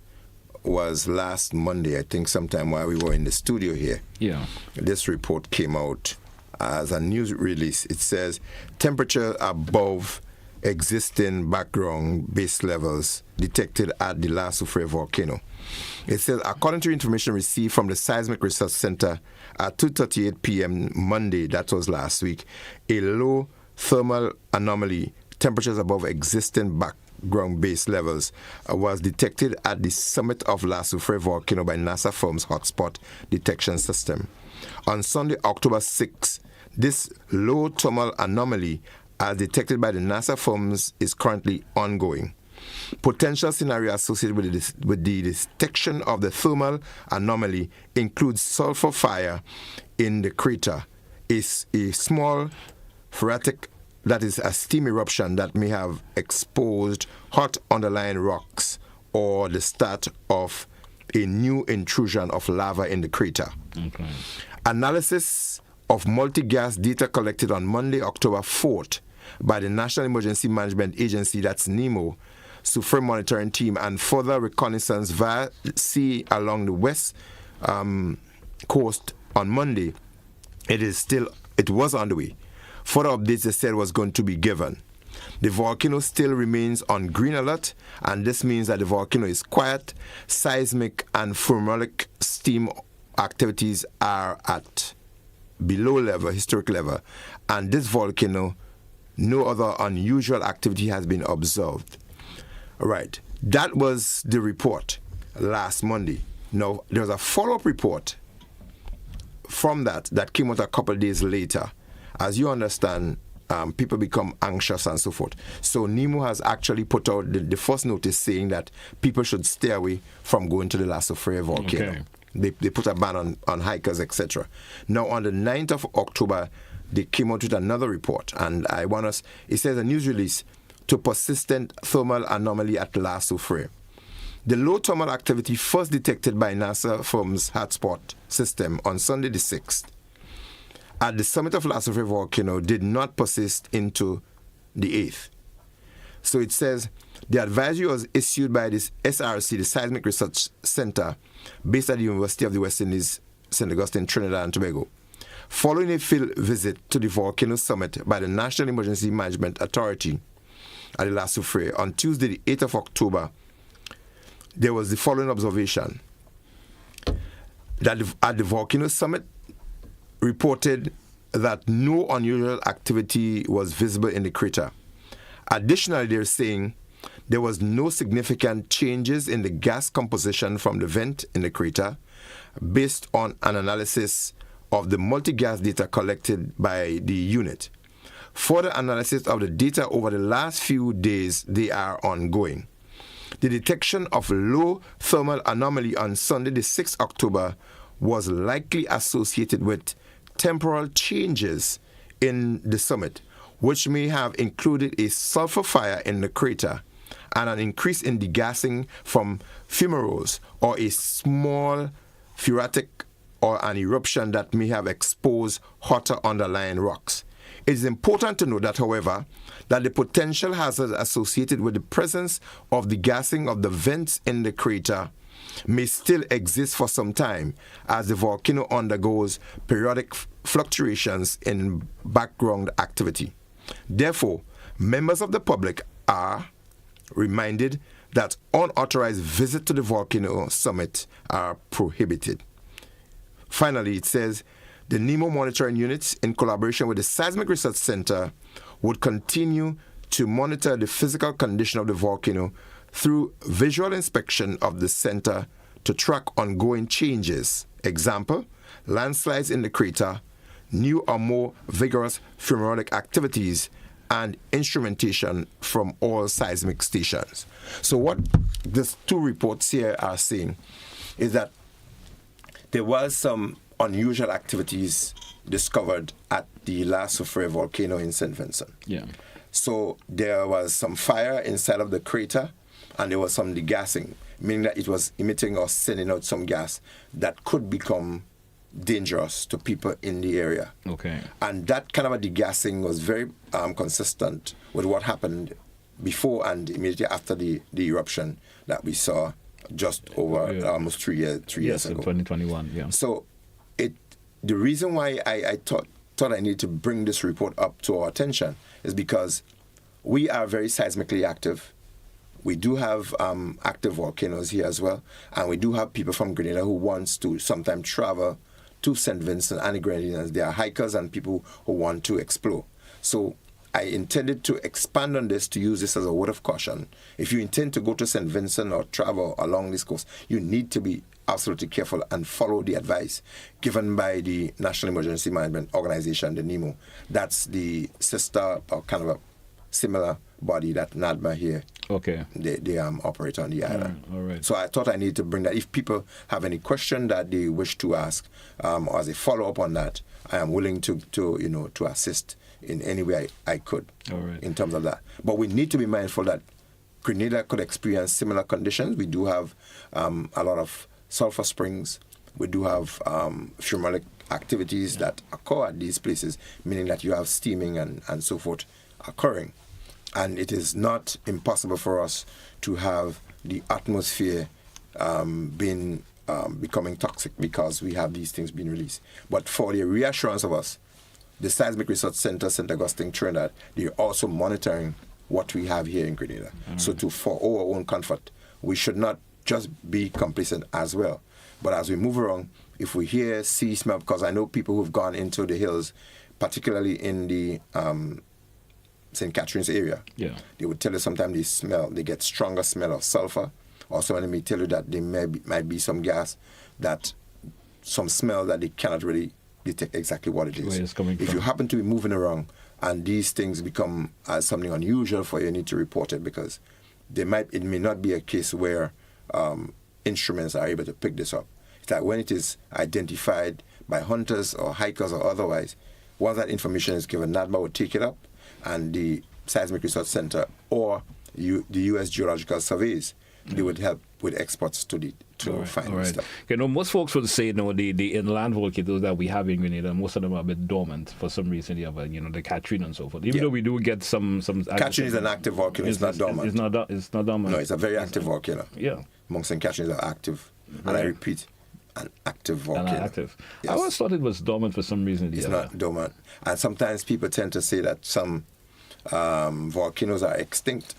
was last Monday, I think sometime while we were in the studio here. Yeah. This report came out as a news release. It says temperature above existing background base levels detected at the La Soufrière volcano. It says, according to information received from the Seismic Research Center at 2:38 p.m. Monday, that was last week, a low thermal anomaly, temperatures above existing background base levels, was detected at the summit of La Soufrière volcano by NASA firm's hotspot detection system. On Sunday, October 6, this low thermal anomaly, as detected by the NASA firms, is currently ongoing. Potential scenario associated with the detection of the thermal anomaly includes sulfur fire in the crater, is a small phreatic, that is a steam eruption that may have exposed hot underlying rocks, or the start of a new intrusion of lava in the crater. Okay. Analysis of multi-gas data collected on Monday, October 4th by the National Emergency Management Agency, that's NEMO, Soufrière monitoring team, and further reconnaissance via sea along the west coast on Monday, it was underway. Further updates they said was going to be given. The volcano still remains on green alert, and this means that the volcano is quiet. Seismic and thermal steam activities are at below level, historic level, and this volcano, no other unusual activity has been observed. All right, that was the report last Monday. Now, there was a follow-up report from that came out a couple of days later. As you understand, people become anxious and so forth. So NEMO has actually put out the first notice saying that people should stay away from going to the La Soufrière volcano. Okay. They put a ban on hikers, etc. Now, on the 9th of October, they came out with another report, and it says a news release to persistent thermal anomaly at La Soufrière. The low thermal activity first detected by NASA firm's hotspot system on Sunday the 6th at the summit of La Soufrière volcano did not persist into the 8th. So it says the advisory was issued by this SRC, the Seismic Research Center, based at the University of the West Indies, St. Augustine, Trinidad and Tobago. Following a field visit to the volcano summit by the National Emergency Management Authority at the La Soufrière on Tuesday, the 8th of October, there was the following observation. That at the volcano summit, reported that no unusual activity was visible in the crater. Additionally, they're saying there was no significant changes in the gas composition from the vent in the crater based on an analysis of the multi-gas data collected by the unit. Further analysis of the data over the last few days, they are ongoing. The detection of low thermal anomaly on Sunday, the 6th October, was likely associated with temporal changes in the summit, which may have included a sulfur fire in the crater and an increase in degassing from fumaroles or a small phreatic or an eruption that may have exposed hotter underlying rocks. It is important to note that, however, that the potential hazard associated with the presence of degassing of the vents in the crater may still exist for some time as the volcano undergoes periodic fluctuations in background activity. Therefore, members of the public are reminded that unauthorized visits to the volcano summit are prohibited. Finally, it says the NEMO monitoring units, in collaboration with the Seismic Research Center, would continue to monitor the physical condition of the volcano through visual inspection of the center to track ongoing changes. Example, landslides in the crater, new or more vigorous fumarolic activities, and instrumentation from all seismic stations. So what these two reports here are saying is that there was some unusual activities discovered at the La Soufrière volcano in St. Vincent. Yeah. So there was some fire inside of the crater, and there was some degassing, meaning that it was emitting or sending out some gas that could become dangerous to people in the area. Okay. And that kind of a degassing was very consistent with what happened before and immediately after the eruption that we saw just over almost 3 years ago. Yes, in 2021, yeah. So the reason why I thought I needed to bring this report up to our attention is because we are very seismically active. We do have active volcanoes here as well, and we do have people from Grenada who wants to sometimes travel to St. Vincent and the Grenadines. There are hikers and people who want to explore. So I intended to expand on this, to use this as a word of caution. If you intend to go to St. Vincent or travel along this coast, you need to be absolutely careful and follow the advice given by the National Emergency Management Organization, the NEMO. That's the sister or kind of a similar body that NADMA here. Okay. They operate on the island. All right. So I thought I needed to bring that. If people have any question that they wish to ask, or as a follow-up on that, I am willing to assist in any way I could. All right. In terms of that. But we need to be mindful that Grenada could experience similar conditions. We do have a lot of sulfur springs. We do have fumarolic activities that occur at these places, meaning that you have steaming and so forth occurring. And it is not impossible for us to have the atmosphere becoming toxic because we have these things being released. But for the reassurance of us, the Seismic Research Center, St. Augustine, Trinidad, they're also monitoring what we have here in Grenada. So for our own comfort, we should not just be complacent as well. But as we move around, if we hear, see, smell, because I know people who've gone into the hills, particularly in the St. Catherine's area, they would tell you sometimes they get stronger smell of sulfur. Also, they may tell you that there might be some gas, some smell that they cannot really detect exactly what it is. Where it's coming if from. you happen to be moving around and these things become something unusual for you, you need to report it, because it may not be a case where instruments are able to pick this up. It's that when it is identified by hunters or hikers or otherwise, once that information is given, NADMA would take it up, and the Seismic Research Center or the U.S. Geological Surveys, they would help with experts to find stuff. You know, most folks would say, the inland volcanoes that we have in Grenada, most of them are a bit dormant for some reason. You have, the Catherine and so forth. Even though we do get some. Catherine is an active volcano. It's not dormant. It's not dormant. No, it's a very active volcano. Yeah. Among St. Catherine's are active, and I repeat, an active volcano. Active. Yes. I always thought it was dormant for some reason. It's not dormant, and sometimes people tend to say that some volcanoes are extinct.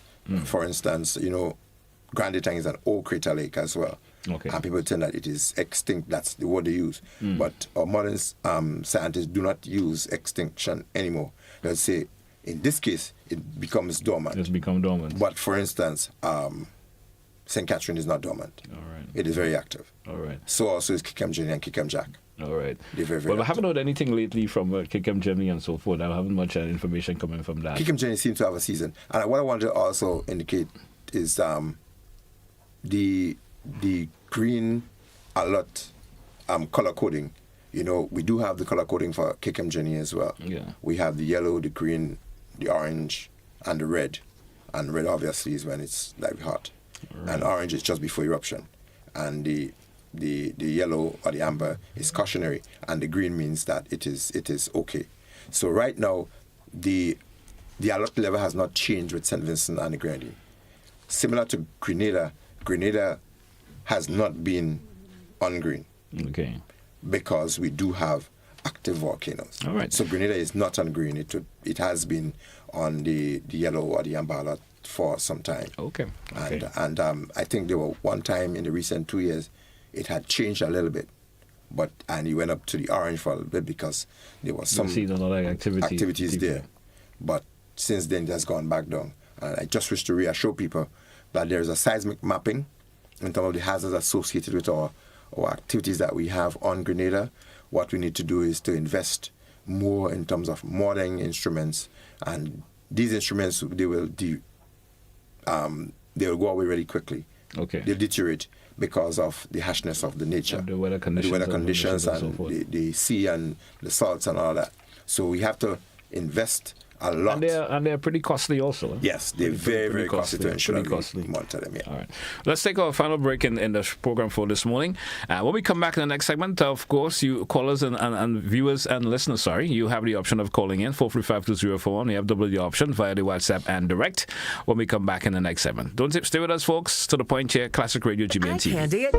For instance, Grand Etang is an old crater lake as well. Okay. And people tell that it is extinct. That's the word they use. But our modern scientists do not use extinction anymore. They'll say, in this case, it becomes dormant. It's become dormant. But for instance, St. Catherine is not dormant. All right. It is very active. All right. So also is Kikem Jenny and Kikem Jack. All right. They're very, very I haven't heard anything lately from Kikem Jenny and so forth. I haven't much information coming from that. Kikem Jenny seems to have a season. And what I want to also indicate is the green alert color coding. We do have the color coding for Kikem Jenny as well. Yeah. We have the yellow, the green, the orange, and the red. And red obviously is when it's like hot. Right. And orange is just before eruption. And the yellow or the amber is cautionary, and the green means that it is okay. So right now, the alert level has not changed with St. Vincent and the Grenadine. Similar to Grenada has not been on green. Okay. Because we do have active volcanoes. All right. So Grenada is not on green. It has been on the yellow or the amber alert for some time. Okay. And I think there were one time in the recent 2 years it had changed a little bit, and it went up to the orange for a little bit because there was some activities there. But since then it has gone back down. And I just wish to reassure people that there is a seismic mapping in terms of the hazards associated with our activities that we have on Grenada. What we need to do is to invest more in terms of modern instruments, and these instruments they will go away really quickly. Okay. They'll deteriorate because of the harshness of the nature, the weather conditions, and so the sea and the salts and all that. So we have to invest a lot. And they're pretty costly also. Yes, they're very costly to ensure that we monitor them. Yeah. All right. Let's take our final break in the program for this morning. When we come back in the next segment, of course, you callers and viewers and listeners, you have the option of calling in 435-2041. You have the option via the WhatsApp and direct when we come back in the next segment. Don't stay with us, folks. To the point here, Classic Radio GBN TV.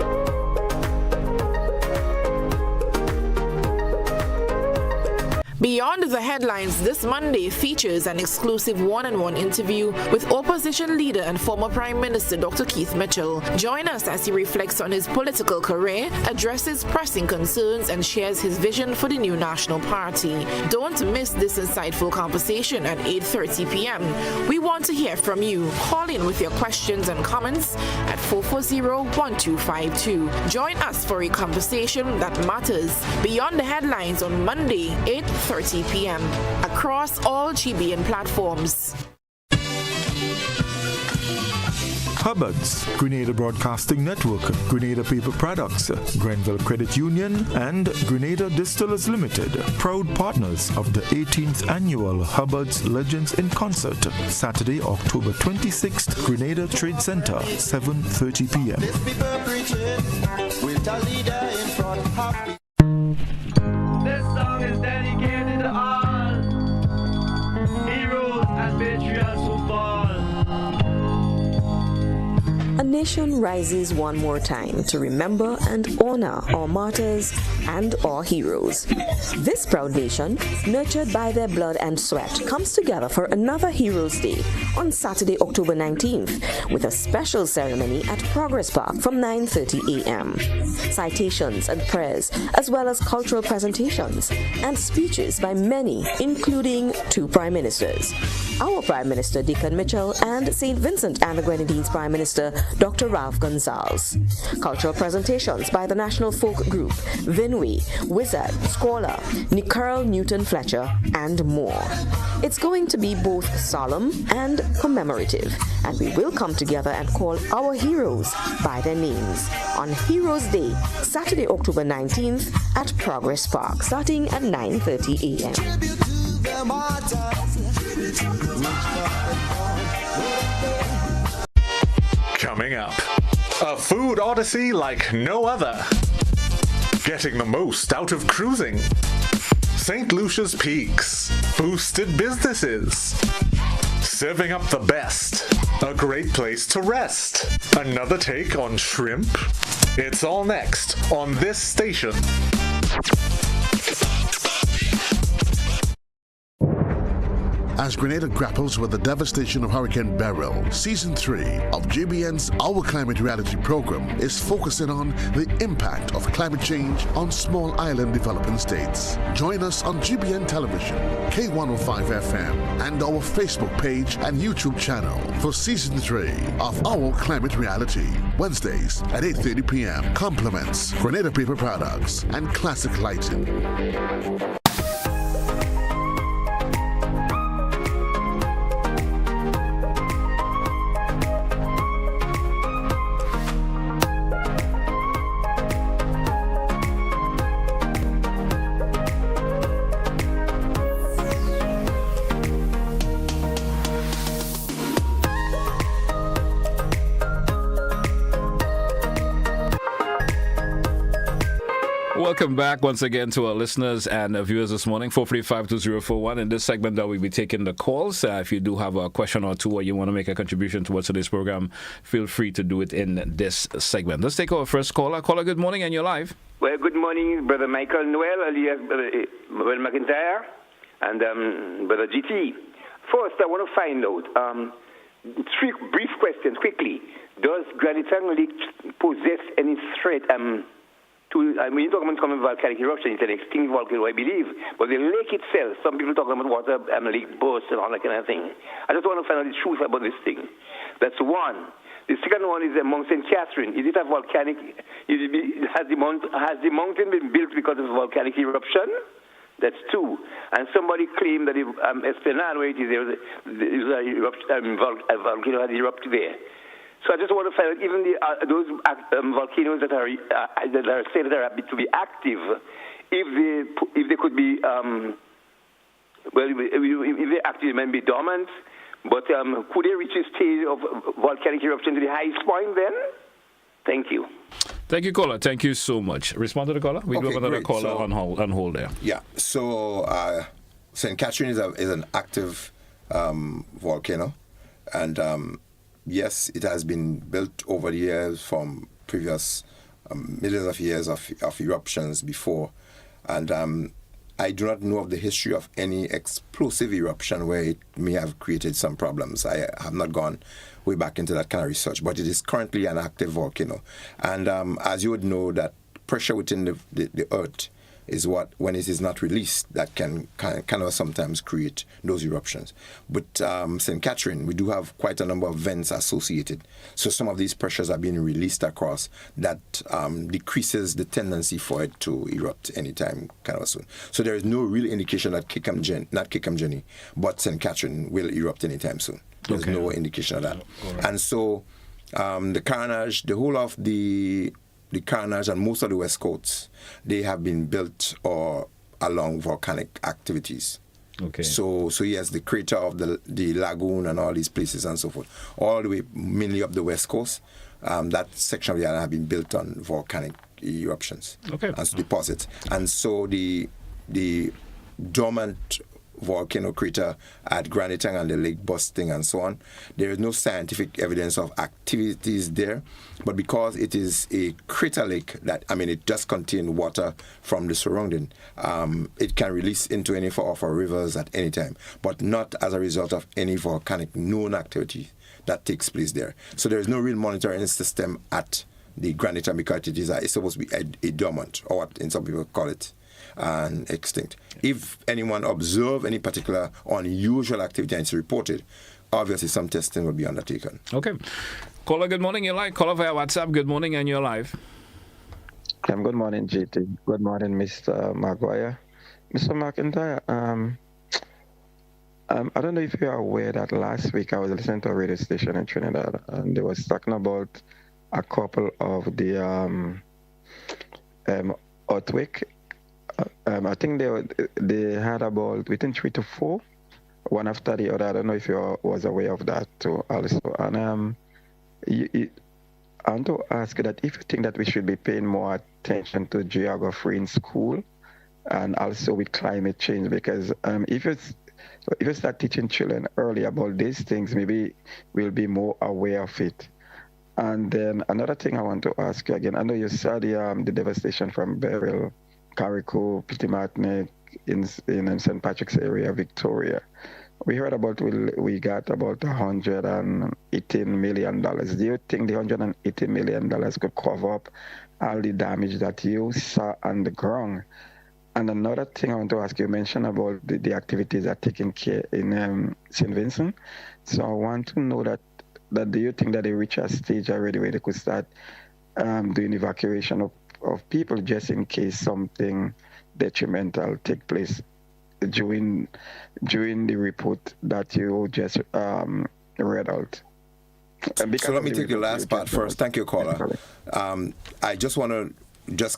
Beyond the Headlines this Monday features an exclusive one-on-one interview with opposition leader and former Prime Minister Dr. Keith Mitchell. Join us as he reflects on his political career, addresses pressing concerns, and shares his vision for the new National Party. Don't miss this insightful conversation at 8:30 p.m. We want to hear from you. Call in with your questions and comments at 440-1252. Join us for a conversation that matters. Beyond the Headlines on Monday, 8:30 p.m. across all GBN platforms. Hubbard's, Grenada Broadcasting Network, Grenada Paper Products, Grenville Credit Union, and Grenada Distillers Limited, proud partners of the 18th Annual Hubbard's Legends in Concert, Saturday, October 26th, Grenada Trade Center, 7:30 p.m. This song is dedicated to all heroes and patriots who fall. A nation rises one more time to remember and honor our martyrs and our heroes. This proud nation, nurtured by their blood and sweat, comes together for another Heroes Day on Saturday, October 19th, with a special ceremony at Progress Park from 9:30 a.m. Citations and prayers, as well as cultural presentations and speeches by many, including 2 Prime Ministers. Our Prime Minister, Deacon Mitchell, and St. Vincent and the Grenadines Prime Minister, Dr. Ralph Gonzalez. Cultural presentations by the National Folk Group, Vinway, Wizard, Scholar, Nicole Newton Fletcher, and more. It's going to be both solemn and commemorative, and we will come together and call our heroes by their names on Heroes Day, Saturday, October 19th at Progress Park, starting at 9:30 a.m. Coming up, a food odyssey like no other. Getting the most out of cruising. St. Lucia's Peaks, boosted businesses. Serving up the best, a great place to rest. Another take on shrimp. It's all next on this station. As Grenada grapples with the devastation of Hurricane Beryl, Season 3 of GBN's Our Climate Reality program is focusing on the impact of climate change on small island developing states. Join us on GBN Television, K105 FM, and our Facebook page and YouTube channel for Season 3 of Our Climate Reality, Wednesdays at 8:30 p.m. Compliments, Grenada Paper Products, and Classic Lighting. Welcome back once again to our listeners and viewers this morning, 435-2041. In this segment, we'll be taking the calls. If you do have a question or two or you want to make a contribution towards today's program, feel free to do it in this segment. Let's take our first caller. Caller, good morning, and you're live. Well, good morning, Brother Michael Noel, alias Brother McIntyre, and Brother GT. First, I want to find out, 3 brief questions quickly. Does Granite Lake possess any threat when you talk about common volcanic eruption, it's an extinct volcano, I believe. But the lake itself, some people talk about water, lake burst and all that kind of thing. I just want to find out the truth about this thing. That's one. The second one is Mount St. Catherine. Is it a volcanic? Has the mountain been built because of volcanic eruption? That's 2. And somebody claimed that Esplanade, where it is, a volcano had erupted there. So I just want to find out, even those volcanoes that are said that are to be active, if they could be, if they're active, they might be dormant, but could they reach a stage of volcanic eruption to the highest point then? Thank you. Thank you, caller. Thank you so much. Respond to the caller. We do have another caller on hold there. Yeah. So St. Catherine is an active volcano, and yes, it has been built over the years from previous millions of years of eruptions before. And I do not know of the history of any explosive eruption where it may have created some problems. I have not gone way back into that kind of research, but it is currently an active volcano. And as you would know, that pressure within the earth is what, when it is not released, that can kind of sometimes create those eruptions. But St. Catherine, we do have quite a number of vents associated. So some of these pressures are being released across that decreases the tendency for it to erupt anytime kind of soon. So there is no real indication that not Kickham, but St. Catherine will erupt anytime soon. There's no indication of that. Right. And so the carnage, the whole of the carnage and most of the West Coast, they have been built or along volcanic activities. Okay. So yes, the crater of the lagoon and all these places and so forth, all the way mainly up the West Coast, that section of the island have been built on volcanic eruptions. Okay. And so deposits. And so the dormant volcano crater at Granitang and the lake busting and so on. There is no scientific evidence of activities there, but because it is a crater lake, it just contains water from the surrounding, it can release into any of our rivers at any time, but not as a result of any volcanic known activity that takes place there. So there is no real monitoring system at the Granitang because it's supposed to be a dormant, or what some people call it, and extinct. If anyone observe any particular unusual activity and it's reported, obviously some testing will be undertaken. Okay. Caller, good morning, you're live. Caller via WhatsApp, good morning, and you're live. Good morning, GT. Good morning, Mr. Maguire. Mr. McIntyre, I don't know if you are aware that last week I was listening to a radio station in Trinidad, and they was talking about a couple of the earthquake. I think they had about within 3 to 4, one after the other. I don't know if you was aware of that too also. And I want to ask you that if you think that we should be paying more attention to geography in school and also with climate change, because if you start teaching children early about these things, maybe we'll be more aware of it. And then another thing I want to ask you again, I know you saw the devastation from Beryl, Carrico, Pitty in St. Patrick's area, Victoria. We heard about we got about $118 million. Do you think the $180 million could cover up all the damage that you saw on the ground? And another thing I want to ask you, mentioned about the activities that are taking care in St. Vincent. So I want to know that do you think that they reach a stage already where they could start doing evacuation of people just in case something detrimental take place during the report that you just read out? So let me take the last part first. Thank you, caller. I just want to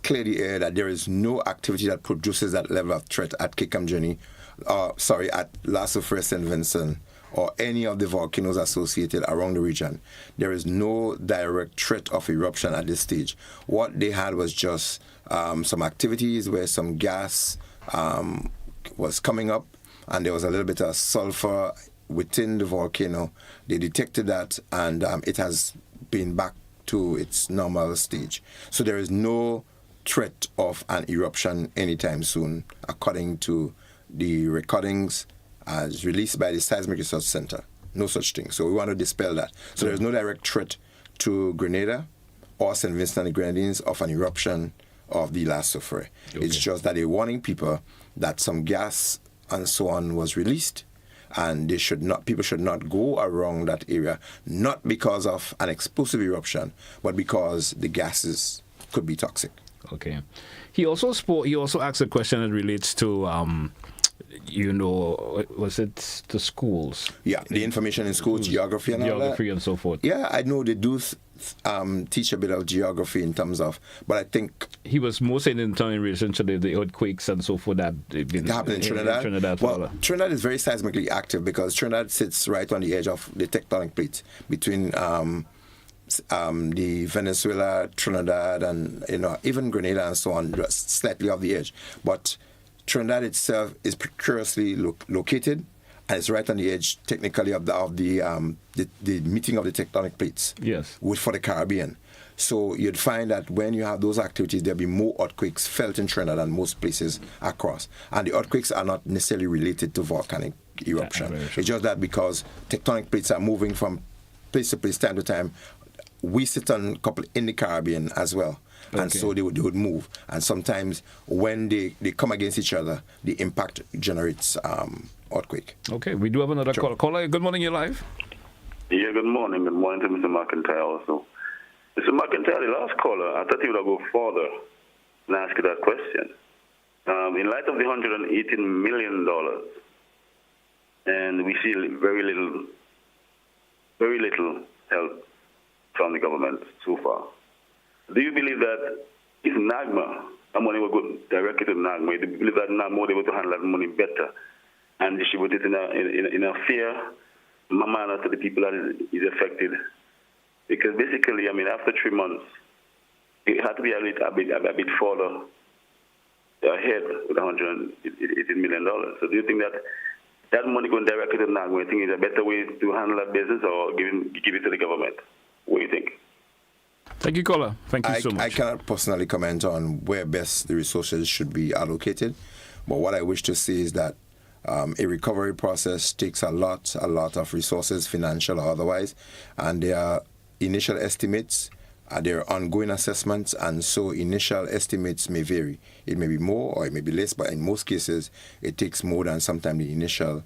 clear the air that there is no activity that produces that level of threat at Kikamjani, at La Soufrière, St. Vincent, or any of the volcanoes associated around the region. There is no direct threat of eruption at this stage. What they had was just some activities where some gas was coming up, and there was a little bit of sulfur within the volcano. They detected that, and it has been back to its normal stage. So there is no threat of an eruption anytime soon, according to the recordings as released by the Seismic Research Center. No such thing. So we want to dispel that. So there is no direct threat to Grenada or St. Vincent and the Grenadines of an eruption of the La Soufrière. Okay. It's just that they're warning people that some gas and so on was released, and people should not go around that area, not because of an explosive eruption, but because the gases could be toxic. Okay. He also asked a question that relates to was it the schools? Yeah, the information in schools, geography and all that. And so forth. Yeah, I know they do teach a bit of geography in terms of, but I think he was more saying in relation to the earthquakes and so forth that happened in Trinidad. Well, Trinidad is very seismically active because Trinidad sits right on the edge of the tectonic plate between the Venezuela, Trinidad, and even Grenada and so on, just slightly off the edge. But Trinidad itself is precariously located, and it's right on the edge, technically, of the meeting of the tectonic plates. Yes. For the Caribbean. So you'd find that when you have those activities, there'll be more earthquakes felt in Trinidad than most places across. And the earthquakes are not necessarily related to volcanic eruption. Yeah, it's just that because tectonic plates are moving from place to place, time to time, we sit on a couple in the Caribbean as well. Okay. And so they would move. And sometimes when they come against each other, the impact generates earthquake. Okay, we do have another caller. Caller, good morning, you're live. Yeah, good morning. Good morning to Mr. McIntyre also. Mr. McIntyre, the last caller, I thought he would go further and ask you that question. In light of the $118 million, and we see very little help from the government so far. Do you believe that if NAGMA, that money will go directly to NAGMA, do you believe that NAGMA will be able to handle that money better and distribute it in a fair manner to the people that is affected? Because basically, I mean, after 3 months, it had to be a bit further ahead with $118 million. So do you think that that money going directly to NAGMA, you think it's a better way to handle that business or give it to the government? What do you think? Thank you, caller. Thank you so much. I cannot personally comment on where best the resources should be allocated, but what I wish to see is that a recovery process takes a lot of resources, financial or otherwise, and there are initial estimates, there are ongoing assessments, and so initial estimates may vary. It may be more or it may be less, but in most cases, it takes more than sometimes the initial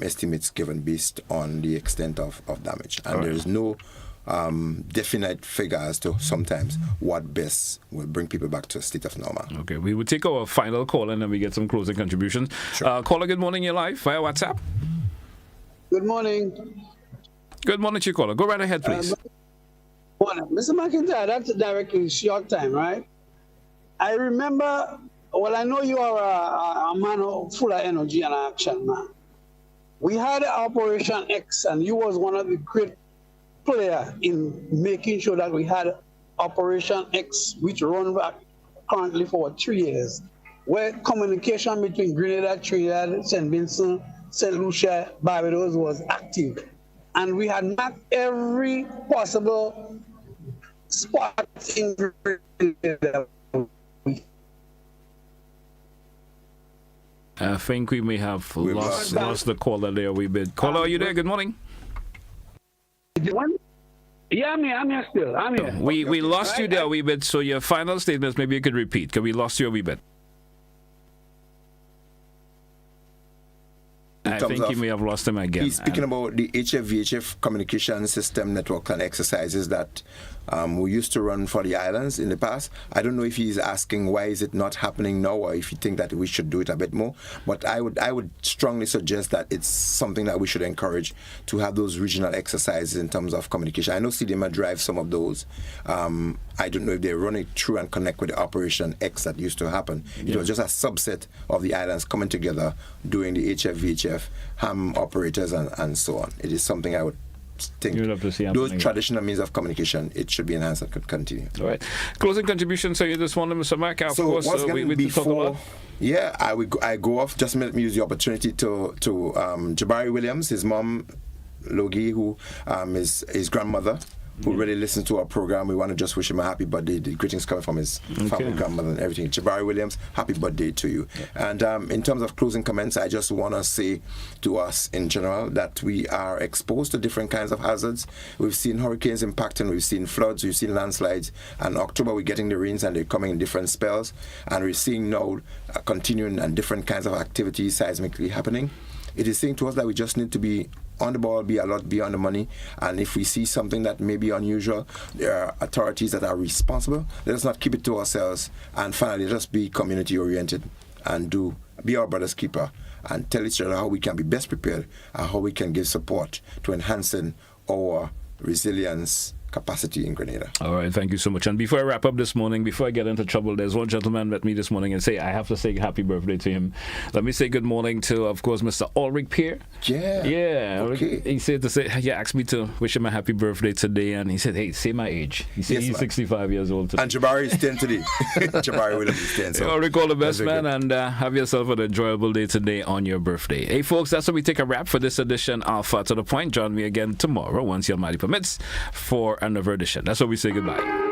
estimates given based on the extent of damage. And there is no definite figure as to sometimes what best will bring people back to a state of normal. Okay, we will take our final call and then we get some closing contributions. Sure. Caller, good morning, you're live via WhatsApp. Good morning. Good morning to you, caller. Go right ahead, please. Morning. Mr. McIntyre, that's a directly short time, right? I remember, well, I know you are a man full of energy and action, man. We had Operation X, and you was one of the great player in making sure that we had Operation X, which run back currently for 3 years, where communication between Grenada, Trinidad, St. Vincent, St. Lucia, Barbados was active. And we had mapped every possible spot in Grenada. I think we may have lost the caller there a wee bit. Caller, are you there? Good morning. Yeah, I'm here still. I'm here. We lost you there a wee bit, so your final statements, maybe you could repeat, because we lost you a wee bit. I think you may have lost him again. He's speaking about the HF-VHF communication system network and exercises that we used to run for the islands in the past. I don't know if he's asking why is it not happening now, or if you think that we should do it a bit more. But I would strongly suggest that it's something that we should encourage, to have those regional exercises in terms of communication. I know CDMA drives some of those. I don't know if they run it through and connect with the Operation X that used to happen. It was just a subset of the islands coming together doing the HF-VHF, ham operators and so on. It is something I would think those traditional means of communication, it should be enhanced and could continue. All right. Closing contributions, so you just want Mr. Mac, of course, we talk about. Yeah, I go off, just let me use the opportunity to Jabari Williams, his mom, Logie, who is his grandmother, who really listens to our program. We want to just wish him a happy birthday. The greetings coming from his family, grandmother and everything. Jabari Williams, happy birthday to you. Yeah. And in terms of closing comments, I just want to say to us in general that we are exposed to different kinds of hazards. We've seen hurricanes impacting, we've seen floods, we've seen landslides. And in October, we're getting the rains and they're coming in different spells. And we're seeing now continuing and different kinds of activities seismically happening. It is saying to us that we just need to be on the ball, be a lot beyond the money, and if we see something that may be unusual, there are authorities that are responsible. Let us not keep it to ourselves, and finally, let us be community oriented and be our brother's keeper and tell each other how we can be best prepared and how we can give support to enhancing our resilience capacity in Grenada. All right, thank you so much. And before I wrap up this morning, before I get into trouble, there's one gentleman met me this morning and I have to say happy birthday to him. Let me say good morning to, of course, Mr. Ulrich Pierre. Yeah. Okay. He asked me to wish him a happy birthday today, and he said, hey, say my age. He said he's 65 years old today. And Jabari is 10 today. Jabari Williams is 10. So Ulrich, all the best, man, and have yourself an enjoyable day today on your birthday. Hey, folks, that's how we take a wrap for this edition of To The Point. Join me again tomorrow, once your mighty permits, for another edition. That's how we say goodbye.